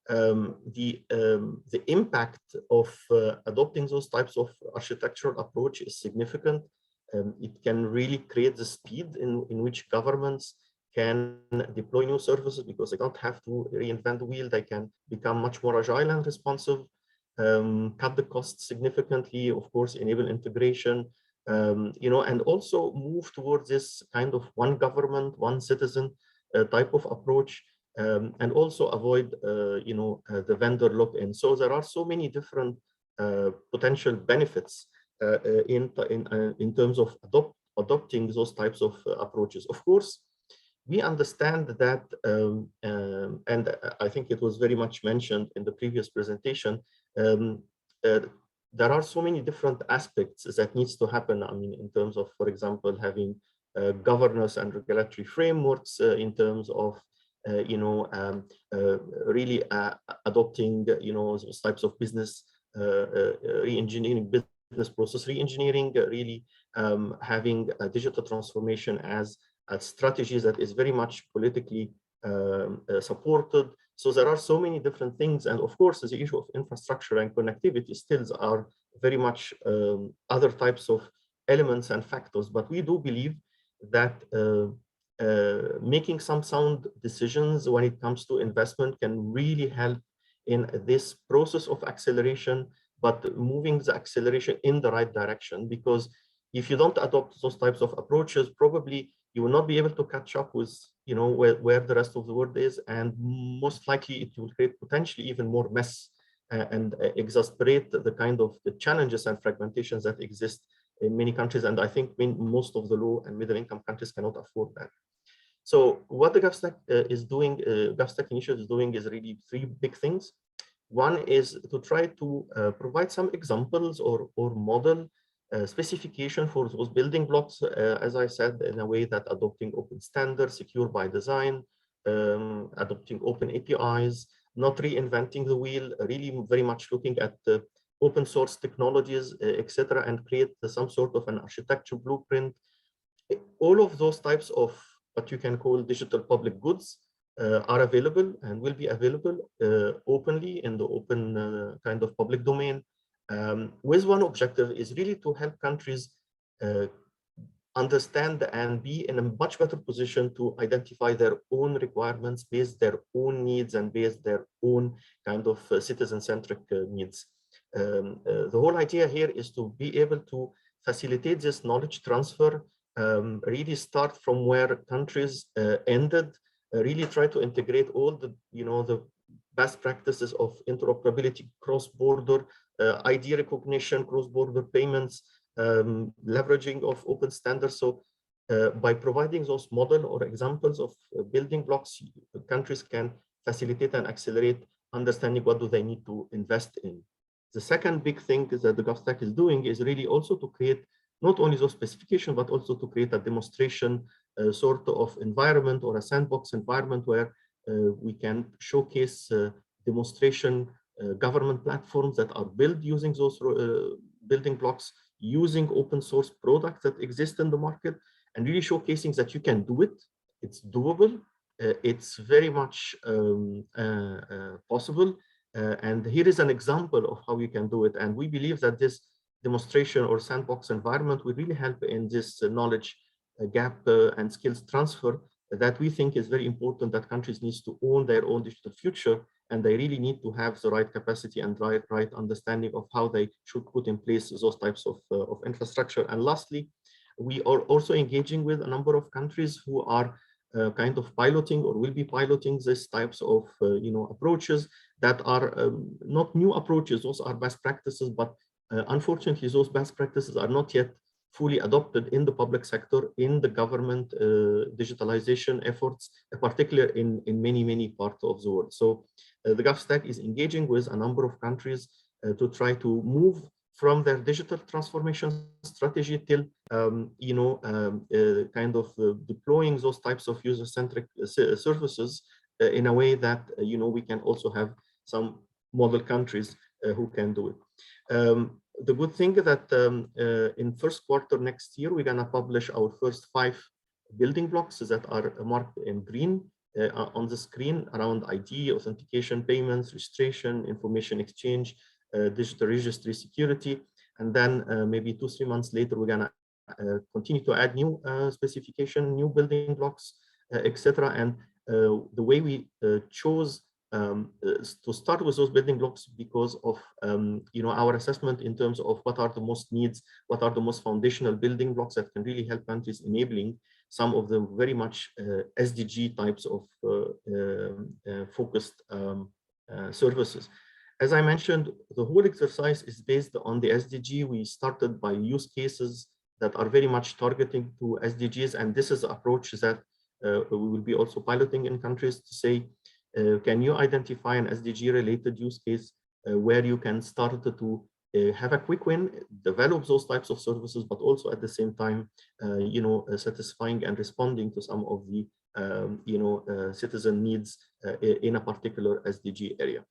The impact of adopting those types of architectural approach is significant. It can really create the speed in which governments can deploy new services, because they don't have to reinvent the wheel. They can become much more agile and responsive, cut the costs significantly, of course, enable integration, and also move towards this kind of one government, one citizen type of approach, and also avoid, the vendor lock-in. So there are so many different potential benefits in terms of adopting those types of approaches. Of course, we understand that, and I think it was very much mentioned in the previous presentation, there are so many different aspects that needs to happen. I mean, in terms of, for example, having governance and regulatory frameworks, in terms of, really adopting, those types of business re-engineering, business process re-engineering, really having a digital transformation as a strategy that is very much politically supported. So there are so many different things. And of course, the issue of infrastructure and connectivity still are very much other types of elements and factors. But we do believe that making some sound decisions when it comes to investment can really help in this process of acceleration, but moving the acceleration in the right direction. Because if you don't adopt those types of approaches, probably you will not be able to catch up with, where the rest of the world is, and most likely it will create potentially even more mess and exasperate the kind of the challenges and fragmentations that exist in many countries. And I think most of the low and middle income countries cannot afford that. So what the GovStack is doing, GovStack initiative is doing is really three big things. One is to try to provide some examples or model specification for those building blocks, as I said, in a way that adopting open standards, secure by design, adopting open APIs, not reinventing the wheel, really very much looking at the open source technologies, etc., and create some sort of an architecture blueprint. All of those types of what you can call digital public goods are available and will be available openly in the open kind of public domain, with one objective is really to help countries understand and be in a much better position to identify their own requirements, base their own needs, and base their own kind of citizen-centric needs. The whole idea here is to be able to facilitate this knowledge transfer, really start from where countries ended, really try to integrate all the, the best practices of interoperability, cross-border ID recognition, cross-border payments, leveraging of open standards. So by providing those model or examples of building blocks, countries can facilitate and accelerate understanding what do they need to invest in. The second big thing is that the GovStack is doing is really also to create not only those specifications, but also to create a demonstration sort of environment or a sandbox environment where we can showcase demonstration government platforms that are built using those building blocks, using open source products that exist in the market, and really showcasing that you can do it. It's doable. It's very much possible. And here is an example of how you can do it. And we believe that this demonstration or sandbox environment will really help in this knowledge gap and skills transfer that we think is very important, that countries need to own their own digital future, and they really need to have the right capacity and right understanding of how they should put in place those types of infrastructure. And lastly, we are also engaging with a number of countries who are kind of piloting or will be piloting these types of approaches that are not new approaches. Those are best practices, but unfortunately, those best practices are not yet fully adopted in the public sector, in the government digitalization efforts, particularly in many parts of the world. So the GovStack is engaging with a number of countries to try to move from their digital transformation strategy till kind of deploying those types of user-centric services in a way that we can also have some model countries who can do it. The good thing that in first quarter next year, we're going to publish our first 5 building blocks that are marked in green on the screen around ID, authentication, payments, registration, information exchange, digital registry security. And then maybe 2-3 months later, we're going to continue to add new specification, new building blocks, etc. And the way we chose to start with those building blocks because of our assessment in terms of what are the most needs, what are the most foundational building blocks that can really help countries enabling some of the very much SDG types of focused services. As I mentioned, the whole exercise is based on the SDG. We started by use cases that are very much targeting to SDGs, and this is the approach that we will be also piloting in countries to say, can you identify an SDG related use case where you can start to have a quick win, develop those types of services, but also at the same time, satisfying and responding to some of the, citizen needs in a particular SDG area.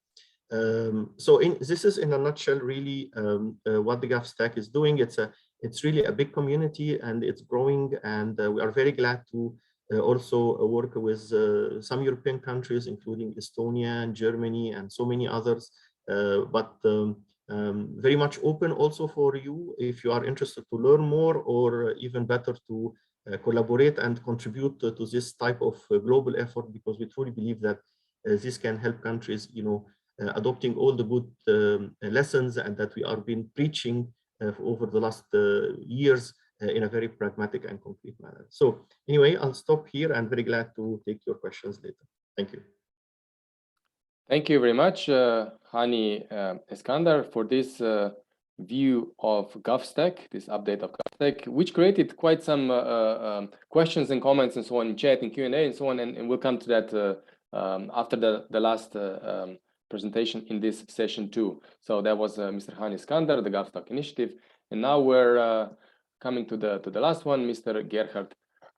So this is in a nutshell really what the GovStack is doing. It's really a big community and it's growing, and we are very glad to also work with some European countries, including Estonia and Germany and so many others, but very much open also for you if you are interested to learn more, or even better to collaborate and contribute to this type of global effort, because we truly believe that this can help countries, adopting all the good lessons and that we are been preaching over the last years in a very pragmatic and concrete manner. So anyway, I'll stop here and very glad to take your questions later. Thank you. Thank you very much, Hani Eskander for this view of GovStack, this update of GovStack, which created quite some questions and comments and so on in chat and Q&A and so on, and we'll come to that after the last presentation in this session too. So that was Mr. Hani Eskander, the GovStack initiative, and now we're coming to the last one, Mr. Gerhard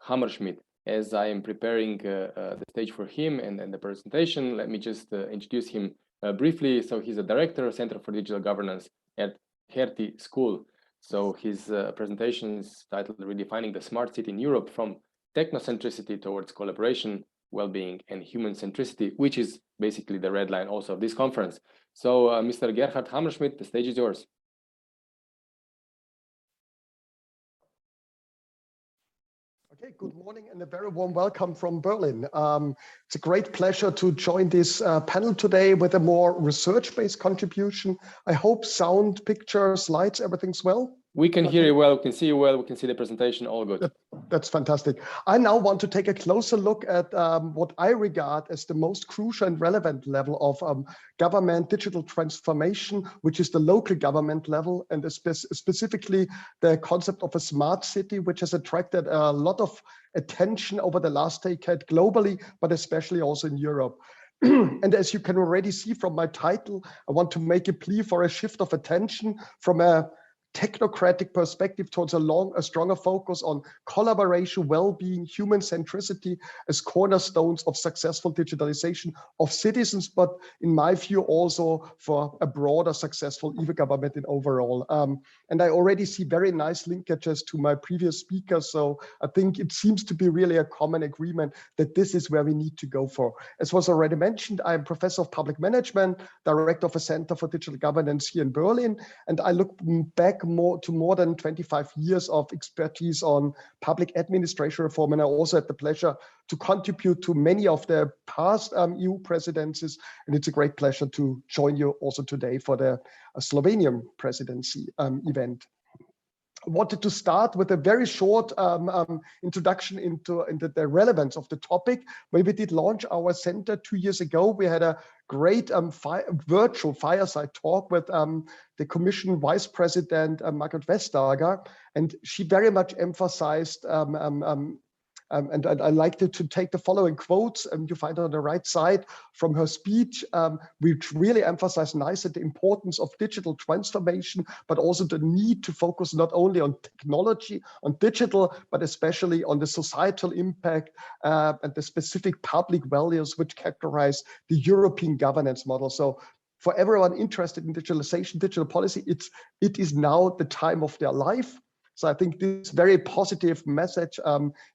Hammerschmidt. As I am preparing the stage for him and the presentation, let me just introduce him briefly. So he's a director, Center for Digital Governance at Hertie School. So his presentation is titled Redefining the Smart City in Europe from Technocentricity towards Collaboration, Well-being, and Human Centricity, which is basically the red line also of this conference. So Mr. Gerhard Hammerschmidt, the stage is yours. Okay, good morning and a very warm welcome from Berlin. It's a great pleasure to join this panel today with a more research-based contribution. I hope sound, picture, slides, everything's well. We can hear you well, we can see you well, we can see the presentation, all good. That's fantastic. I now want to take a closer look at what I regard as the most crucial and relevant level of government digital transformation, which is the local government level, and specifically the concept of a smart city, which has attracted a lot of attention over the last decade globally, but especially also in Europe. And as you can already see from my title, I want to make a plea for a shift of attention from a technocratic perspective towards a stronger focus on collaboration, well-being, human centricity as cornerstones of successful digitalization of citizens, but in my view also for a broader successful e-government in overall. And I already see very nice linkages to my previous speaker, so I think it seems to be really a common agreement that this is where we need to go for. As was already mentioned, I am Professor of Public Management, Director of a Center for Digital Governance here in Berlin, and I look back to more than 25 years of expertise on public administration reform, and I also had the pleasure to contribute to many of the past EU presidencies, and it's a great pleasure to join you also today for the Slovenian presidency event. I wanted to start with a very short introduction into the relevance of the topic. When we did launch our center 2 years ago, we had a great virtual fireside talk with the Commission Vice President, Margaret Vestager, and she very much emphasized and I'd like to take the following quotes, and you find it on the right side from her speech, which really emphasized nicely the importance of digital transformation, but also the need to focus not only on technology, on digital, but especially on the societal impact and the specific public values which characterize the European governance model. So for everyone interested in digitalization, digital policy, it is now the time of their life. So I think this very positive message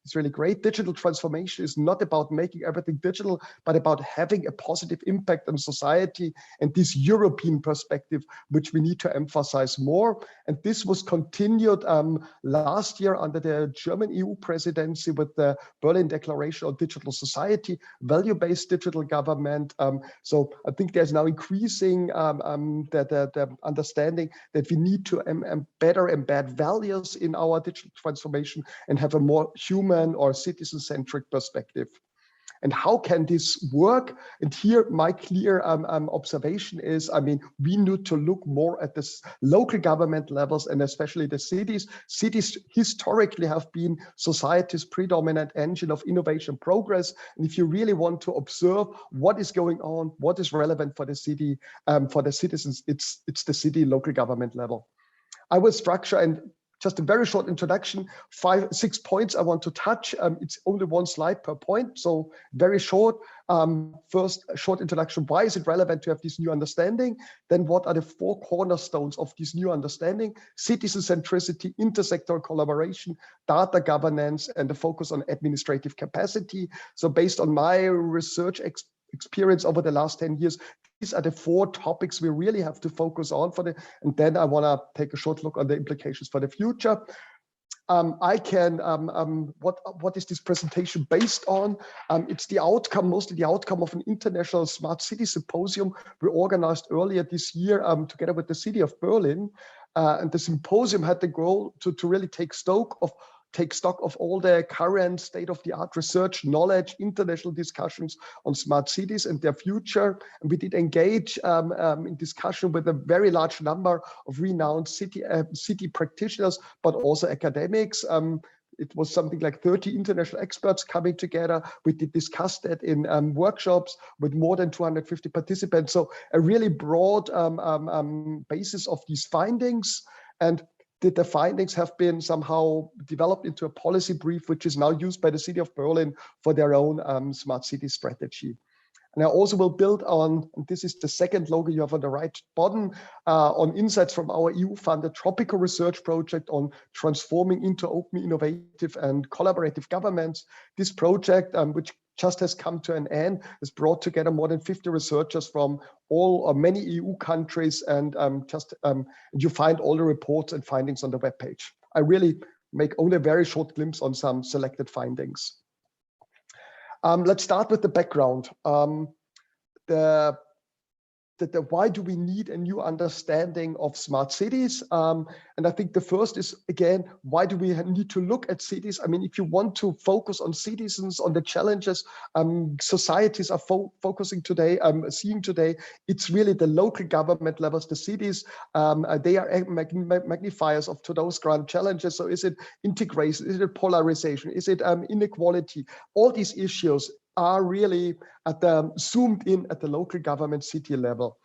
is really great. Digital transformation is not about making everything digital, but about having a positive impact on society and this European perspective, which we need to emphasize more. And this was continued last year under the German EU presidency with the Berlin Declaration on Digital Society, value-based digital government. So I think there's now increasing the understanding that we need to better embed values in our digital transformation and have a more human or citizen-centric perspective. And how can this work? And here my clear observation is, I mean, we need to look more at this local government levels and especially the cities. Cities historically have been society's predominant engine of innovation progress. And if you really want to observe what is going on, what is relevant for the city, for the citizens, it's the city local government level. I will structure and just a very short introduction, 6 points I want to touch. It's only one slide per point, so very short. First, a short introduction. Why is it relevant to have this new understanding? Then what are the 4 cornerstones of this new understanding? Citizen centricity, intersectoral collaboration, data governance, and the focus on administrative capacity. So based on my research experience over the last 10 years, these are the 4 topics we really have to focus on and then I want to take a short look on the implications for the future. What is this presentation based on? It's the outcome, mostly the outcome of an international smart city symposium we organized earlier this year together with the city of Berlin. And the symposium had the goal to really take stock of take stock of all the current state-of-the-art research, knowledge, international discussions on smart cities and their future. And we did engage in discussion with a very large number of renowned city practitioners, but also academics. It was something like 30 international experts coming together. We did discuss that in workshops with more than 250 participants. So a really broad basis of these findings. And the findings have been somehow developed into a policy brief, which is now used by the city of Berlin for their own smart city strategy. And I also will build on, and this is the second logo you have on the right bottom, on insights from our EU-funded Tropical Research Project on transforming into open, innovative, and collaborative governments. This project, which just has come to an end, has brought together more than 50 researchers from all or many EU countries, and you find all the reports and findings on the webpage. I really make only a very short glimpse on some selected findings. Let's start with the background. Why do we need a new understanding of smart cities? And I think the first is, again, why do we need to look at cities? I mean, if you want to focus on citizens, on the challenges societies are focusing today, seeing today, it's really the local government levels, the cities, they are magnifiers to those grand challenges. So is it integration? Is it polarization? Is it inequality? All these issues are really zoomed in at the local government city level.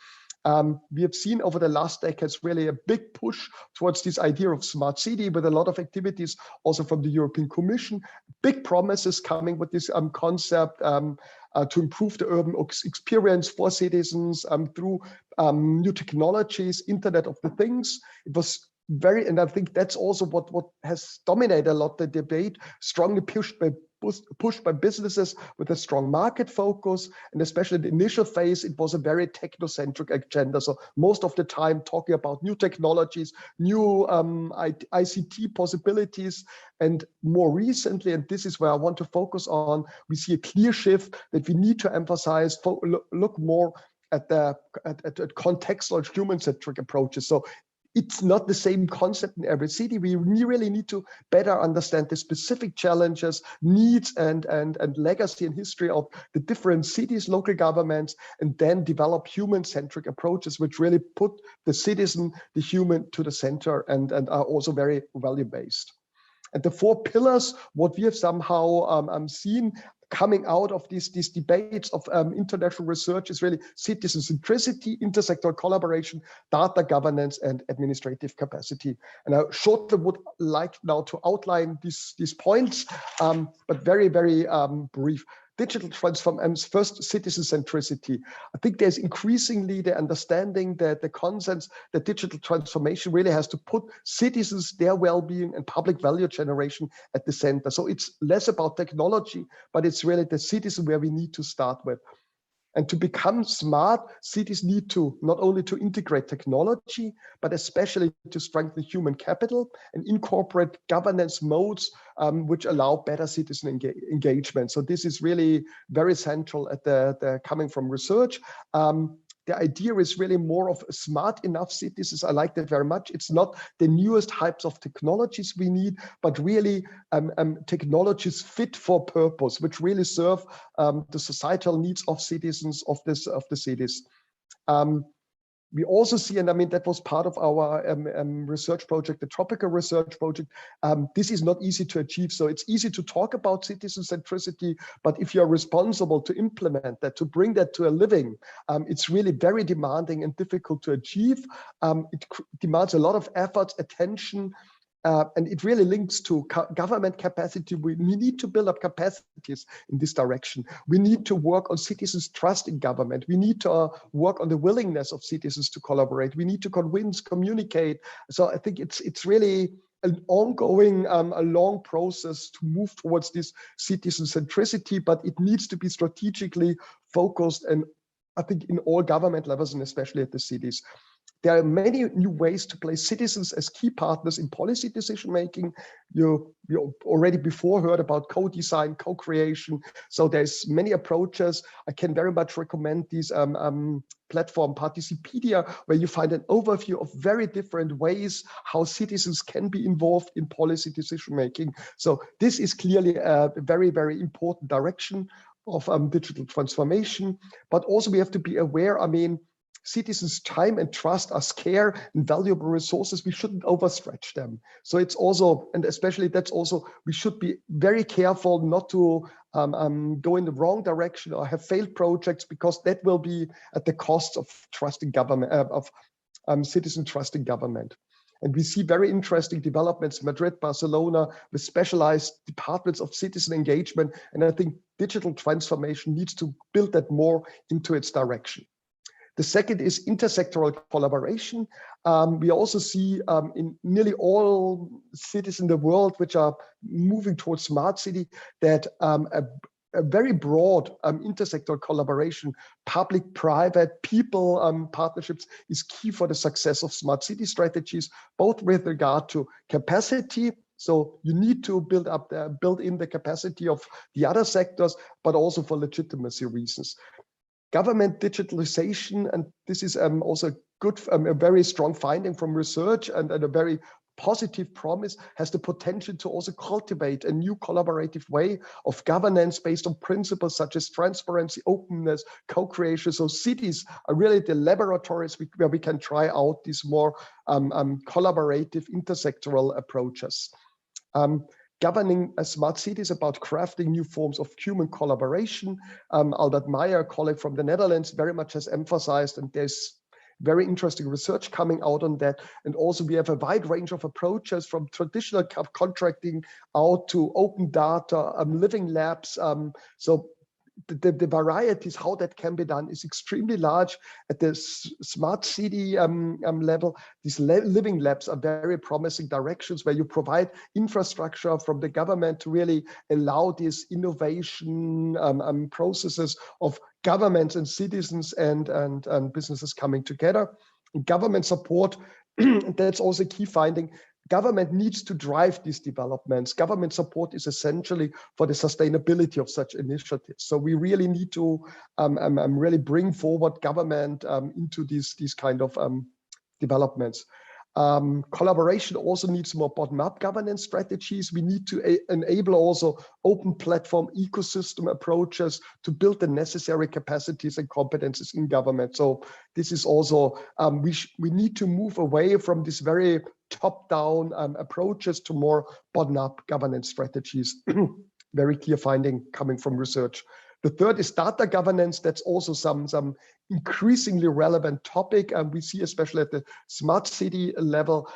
We have seen over the last decades really a big push towards this idea of smart city, with a lot of activities also from the European Commission, big promises coming with this concept to improve the urban experience for citizens through new technologies, Internet of the Things. It was and I think that's also what has dominated a lot the debate, strongly pushed by businesses with a strong market focus. And especially in the initial phase, it was a very technocentric agenda. So most of the time talking about new technologies, new ICT possibilities. And more recently, and this is where I want to focus on, we see a clear shift that we need to emphasize, look more at contextual human-centric approaches. So it's not the same concept in every city. We really need to better understand the specific challenges, needs, and legacy and history of the different cities, local governments, and then develop human-centric approaches, which really put the citizen, the human, to the center and are also very value-based. And the 4 pillars, what we have somehow seen coming out of these debates of international research, is really citizen centricity, intersectoral collaboration, data governance, and administrative capacity. And I shortly would like now to outline these points, but very, very brief. Digital transformation, first, citizen centricity. I think there's increasingly the understanding that the consensus that digital transformation really has to put citizens, their well-being, and public value generation at the center. So it's less about technology, but it's really the citizen where we need to start with. And to become smart, cities need to not only to integrate technology, but especially to strengthen human capital and incorporate governance modes which allow better citizen engagement. So this is really very central at the coming from research. The idea is really more of smart enough cities. I like that very much. It's not the newest types of technologies we need, but really technologies fit for purpose, which really serve the societal needs of citizens of the cities. We also see, and I mean, that was part of our research project, the Tropical Research Project. This is not easy to achieve. So it's easy to talk about citizen centricity, but if you're responsible to implement that, to bring that to a living, it's really very demanding and difficult to achieve. It demands a lot of effort, attention, and it really links to government capacity. We need to build up capacities in this direction. We need to work on citizens' trust in government. We need to work on the willingness of citizens to collaborate. We need to convince, communicate. So I think it's really an ongoing, a long process to move towards this citizen centricity, but it needs to be strategically focused, and I think in all government levels, and especially at the cities. There are many new ways to place citizens as key partners in policy decision making. You already before heard about co-design, co-creation. So there's many approaches. I can very much recommend these platform Participedia, where you find an overview of very different ways how citizens can be involved in policy decision making. So this is clearly a very, very important direction of digital transformation. But also we have to be aware, I mean, citizens' time and trust are scarce and valuable resources. We shouldn't overstretch them. So it's also, and especially that's also, we should be very careful not to go in the wrong direction or have failed projects, because that will be at the cost of trusting government, of citizen trust in government. And we see very interesting developments in Madrid, Barcelona, with specialized departments of citizen engagement. And I think digital transformation needs to build that more into its direction. The second is intersectoral collaboration. We also see in nearly all cities in the world which are moving towards smart city that a very broad intersectoral collaboration, public-private, people partnerships is key for the success of smart city strategies, both with regard to capacity. So you need to build in the capacity of the other sectors, but also for legitimacy reasons. Government digitalization, and this is also good, a very strong finding from research and a very positive promise, has the potential to also cultivate a new collaborative way of governance based on principles such as transparency, openness, co-creation. So cities are really the laboratories where we can try out these more collaborative intersectoral approaches. Governing a smart city is about crafting new forms of human collaboration. Albert Meyer, a colleague from the Netherlands, very much has emphasized, and there's very interesting research coming out on that. And also we have a wide range of approaches from traditional contracting out to open data, living labs. So the varieties, how that can be done is extremely large. At the smart city level, these living labs are very promising directions where you provide infrastructure from the government to really allow these innovation processes of governments and citizens and businesses coming together. And government support, that's also a key finding. Government needs to drive these developments. Government support is essentially for the sustainability of such initiatives. So we really need to really bring forward government into these kind of developments. Collaboration also needs more bottom-up governance strategies. We need to enable also open platform ecosystem approaches to build the necessary capacities and competences in government. So this is also, we need to move away from this very top-down approaches to more bottom-up governance strategies. Very clear finding coming from research. The third is data governance. That's also some increasingly relevant topic. And we see, especially at the smart city level,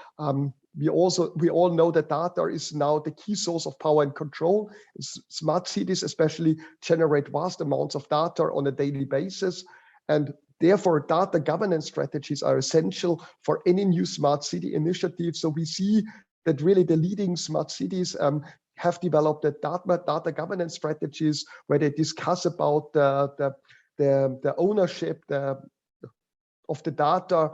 we all know that data is now the key source of power and control. Smart cities especially generate vast amounts of data on a daily basis. And therefore, data governance strategies are essential for any new smart city initiative. So we see that really the leading smart cities have developed the data governance strategies where they discuss about the ownership of the data.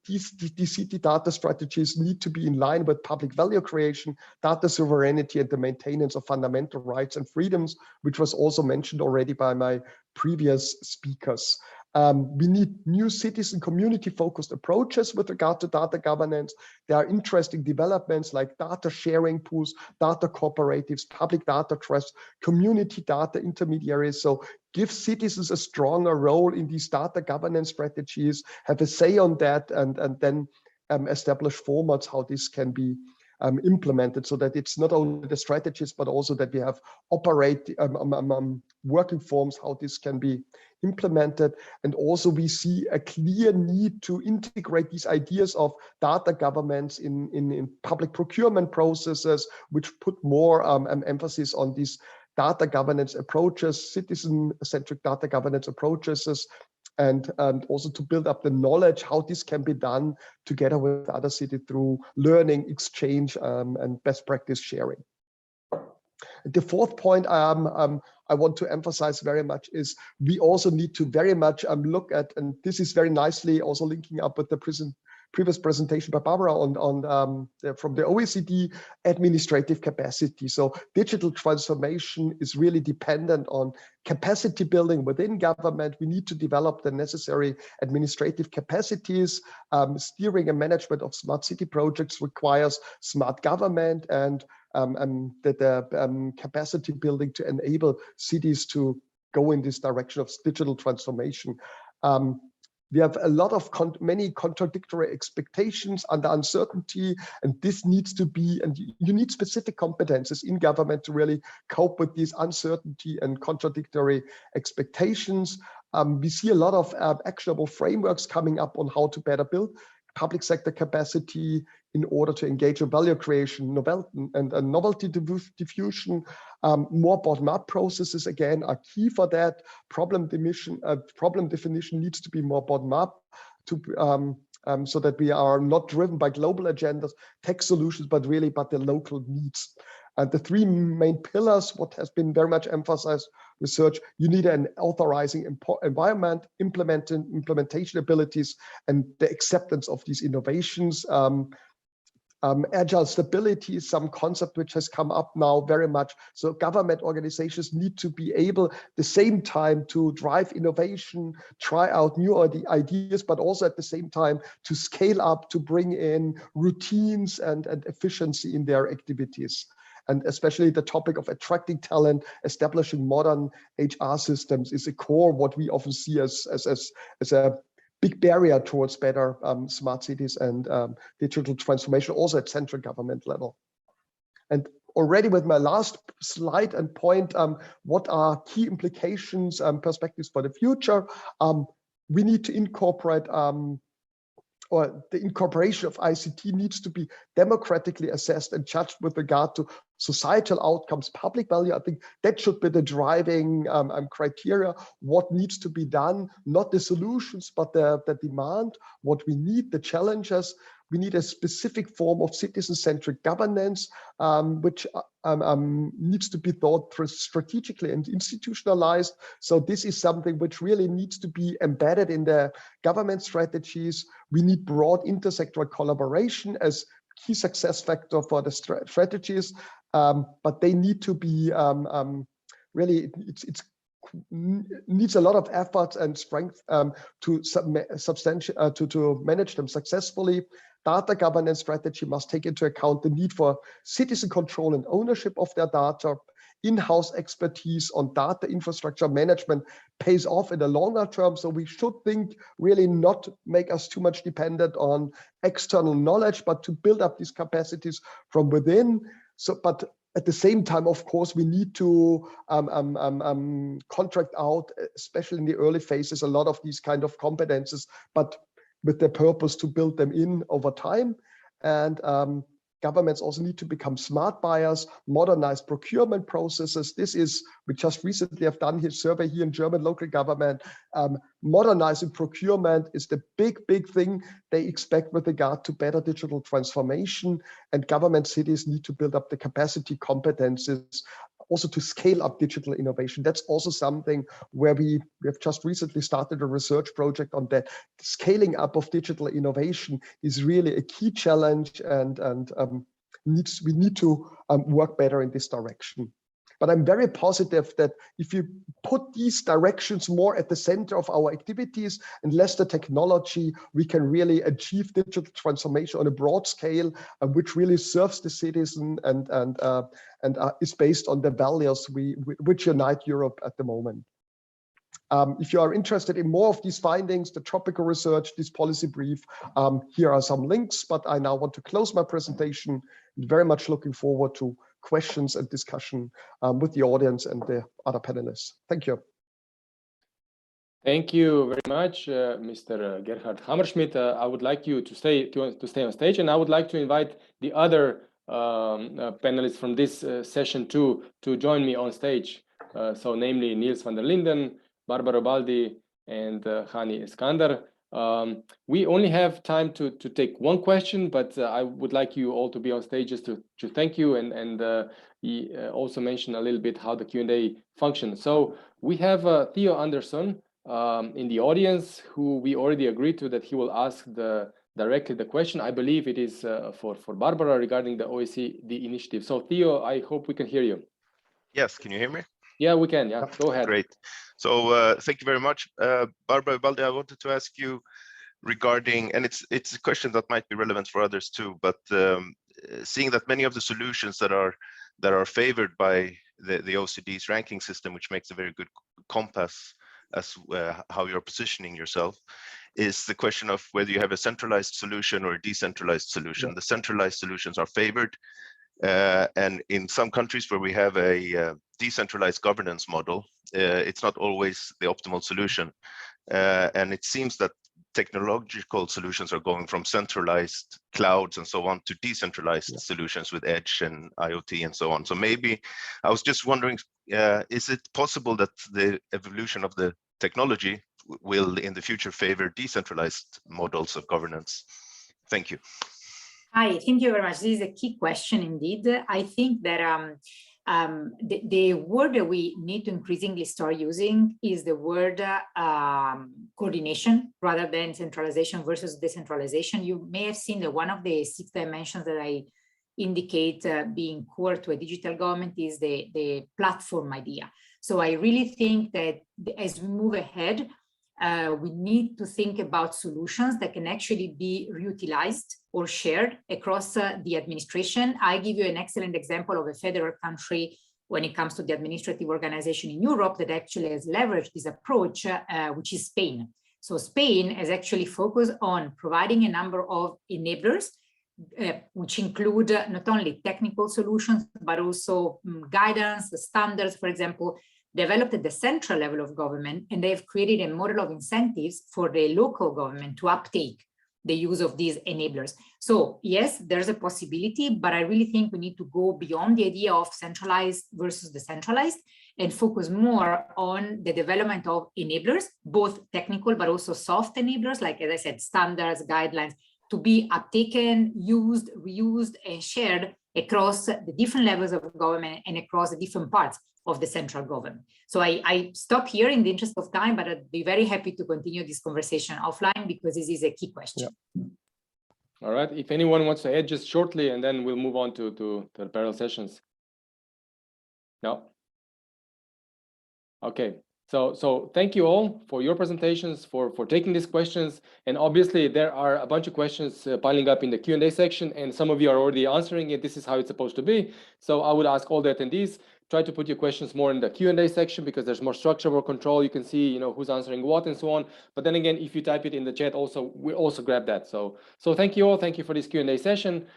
These city data strategies need to be in line with public value creation, data sovereignty, and the maintenance of fundamental rights and freedoms, which was also mentioned already by my previous speakers. We need new citizen community-focused approaches with regard to data governance. There are interesting developments like data sharing pools, data cooperatives, public data trusts, community data intermediaries. So give citizens a stronger role in these data governance strategies, have a say on that, and then establish formats how this can be implemented, so that it's not only the strategies, but also that we have working forms, how this can be implemented. And also we see a clear need to integrate these ideas of data governments in public procurement processes, which put more emphasis on these data governance approaches, citizen-centric data governance approaches, and also to build up the knowledge how this can be done together with other cities through learning, exchange, and best practice sharing. The fourth point, I want to emphasize very much is we also need to very much look at, and this is very nicely also linking up with the previous presentation by Barbara from the OECD, administrative capacity. So digital transformation is really dependent on capacity building within government. We need to develop the necessary administrative capacities. Steering and management of smart city projects requires smart government and the capacity building to enable cities to go in this direction of digital transformation. We have a lot of many contradictory expectations under uncertainty, and this needs to be, and you need specific competences in government to really cope with these uncertainty and contradictory expectations. We see a lot of actionable frameworks coming up on how to better build public sector capacity in order to engage in value creation, novelty diffusion. More bottom-up processes, again, are key for that. Problem definition needs to be more bottom-up so that we are not driven by global agendas, tech solutions, but the local needs. And the three main pillars, what has been very much emphasized, research, you need an authorizing environment, implementation abilities, and the acceptance of these innovations. Agile stability is some concept which has come up now very much. So government organizations need to be able at the same time to drive innovation, try out new ideas, but also at the same time to scale up, to bring in routines and efficiency in their activities. And especially the topic of attracting talent, establishing modern HR systems is a core what we often see as a big barrier towards better smart cities and digital transformation, also at central government level. And already with my last slide and point, what are key implications, perspectives for the future? We need to incorporate or the incorporation of ICT needs to be democratically assessed and judged with regard to societal outcomes, public value. I think that should be the driving criteria. What needs to be done, not the solutions, but the demand, what we need, the challenges. We need a specific form of citizen-centric governance, which needs to be thought through strategically and institutionalized. So this is something which really needs to be embedded in the government strategies. We need broad intersectoral collaboration as key success factor for the strategies, but they need to be really, it needs a lot of effort and strength to manage them successfully. Data governance strategy must take into account the need for citizen control and ownership of their data. In-house expertise on data infrastructure management pays off in the longer term. So we should think really not make us too much dependent on external knowledge, but to build up these capacities from within. So, but at the same time, of course, we need to contract out, especially in the early phases, a lot of these kind of competences, but with the purpose to build them in over time. And governments also need to become smart buyers, modernize procurement processes. This is, we just recently have done his survey here in German local government. Modernizing procurement is the big thing they expect with regard to better digital transformation, and government cities need to build up the capacity competences also to scale up digital innovation. That's also something where we have just recently started a research project on that. The scaling up of digital innovation is really a key challenge, and we need to work better in this direction. But I'm very positive that if you put these directions more at the center of our activities and less the technology, we can really achieve digital transformation on a broad scale, which really serves the citizen and is based on the values which unite Europe at the moment. If you are interested in more of these findings, the topical research, this policy brief, here are some links, but I now want to close my presentation. Very much looking forward to questions and discussion with the audience and the other panelists. Thank you. Thank you very much, Mr. Gerhard Hammerschmidt. I would like you to stay on stage, and I would like to invite the other panelists from this session to join me on stage. So namely Niels van der Linden, Barbara Baldi, and Hani Eskander. We only have time to take one question, but I would like you all to be on stage just to thank you and he also mentioned a little bit how the Q&A functions. So we have Theo Anderson in the audience, who we already agreed to that he will ask directly the question. I believe it is for Barbara regarding the OECD initiative. So Theo, I hope we can hear you. Yes, can you hear me? Yeah, we can. Yeah, go ahead. Great. So thank you very much. Barbara Balde, I wanted to ask you regarding, and it's a question that might be relevant for others too, but seeing that many of the solutions that are favored by the OECD's ranking system, which makes a very good compass as how you're positioning yourself, is the question of whether you have a centralized solution or a decentralized solution. Yeah. The centralized solutions are favored, and in some countries where we have a decentralized governance model, it's not always the optimal solution. And it seems that technological solutions are going from centralized clouds and so on to decentralized solutions with edge and IoT and so on. So maybe I was just wondering, is it possible that the evolution of the technology will in the future favor decentralized models of governance? Thank you. Hi, thank you very much. This is a key question indeed. I think that the word that we need to increasingly start using is the word coordination rather than centralization versus decentralization. You may have seen that one of the 6 dimensions that I indicate being core to a digital government is the platform idea. So I really think that as we move ahead, we need to think about solutions that can actually be reutilized or shared across the administration. I give you an excellent example of a federal country when it comes to the administrative organization in Europe that actually has leveraged this approach, which is Spain. So Spain has actually focused on providing a number of enablers, which include not only technical solutions, but also guidance, standards, for example, developed at the central level of government, and they've created a model of incentives for the local government to uptake the use of these enablers. So yes, there's a possibility, but I really think we need to go beyond the idea of centralized versus decentralized and focus more on the development of enablers, both technical, but also soft enablers, like, as I said, standards, guidelines, to be uptaken, used, reused, and shared across the different levels of government and across the different parts of the central government. So I stop here in the interest of time, but I'd be very happy to continue this conversation offline because this is a key question. Yeah. All right, if anyone wants to add just shortly, and then we'll move on to the parallel sessions. No? Okay. So thank you all for your presentations, for taking these questions. And obviously there are a bunch of questions piling up in the Q&A section, and some of you are already answering it. This is how it's supposed to be. So I would ask all the attendees, try to put your questions more in the Q&A section because there's more structure, more control. You can see, who's answering what and so on. But then again, if you type it in the chat also, we also grab that. So thank you all. Thank you for this Q&A session.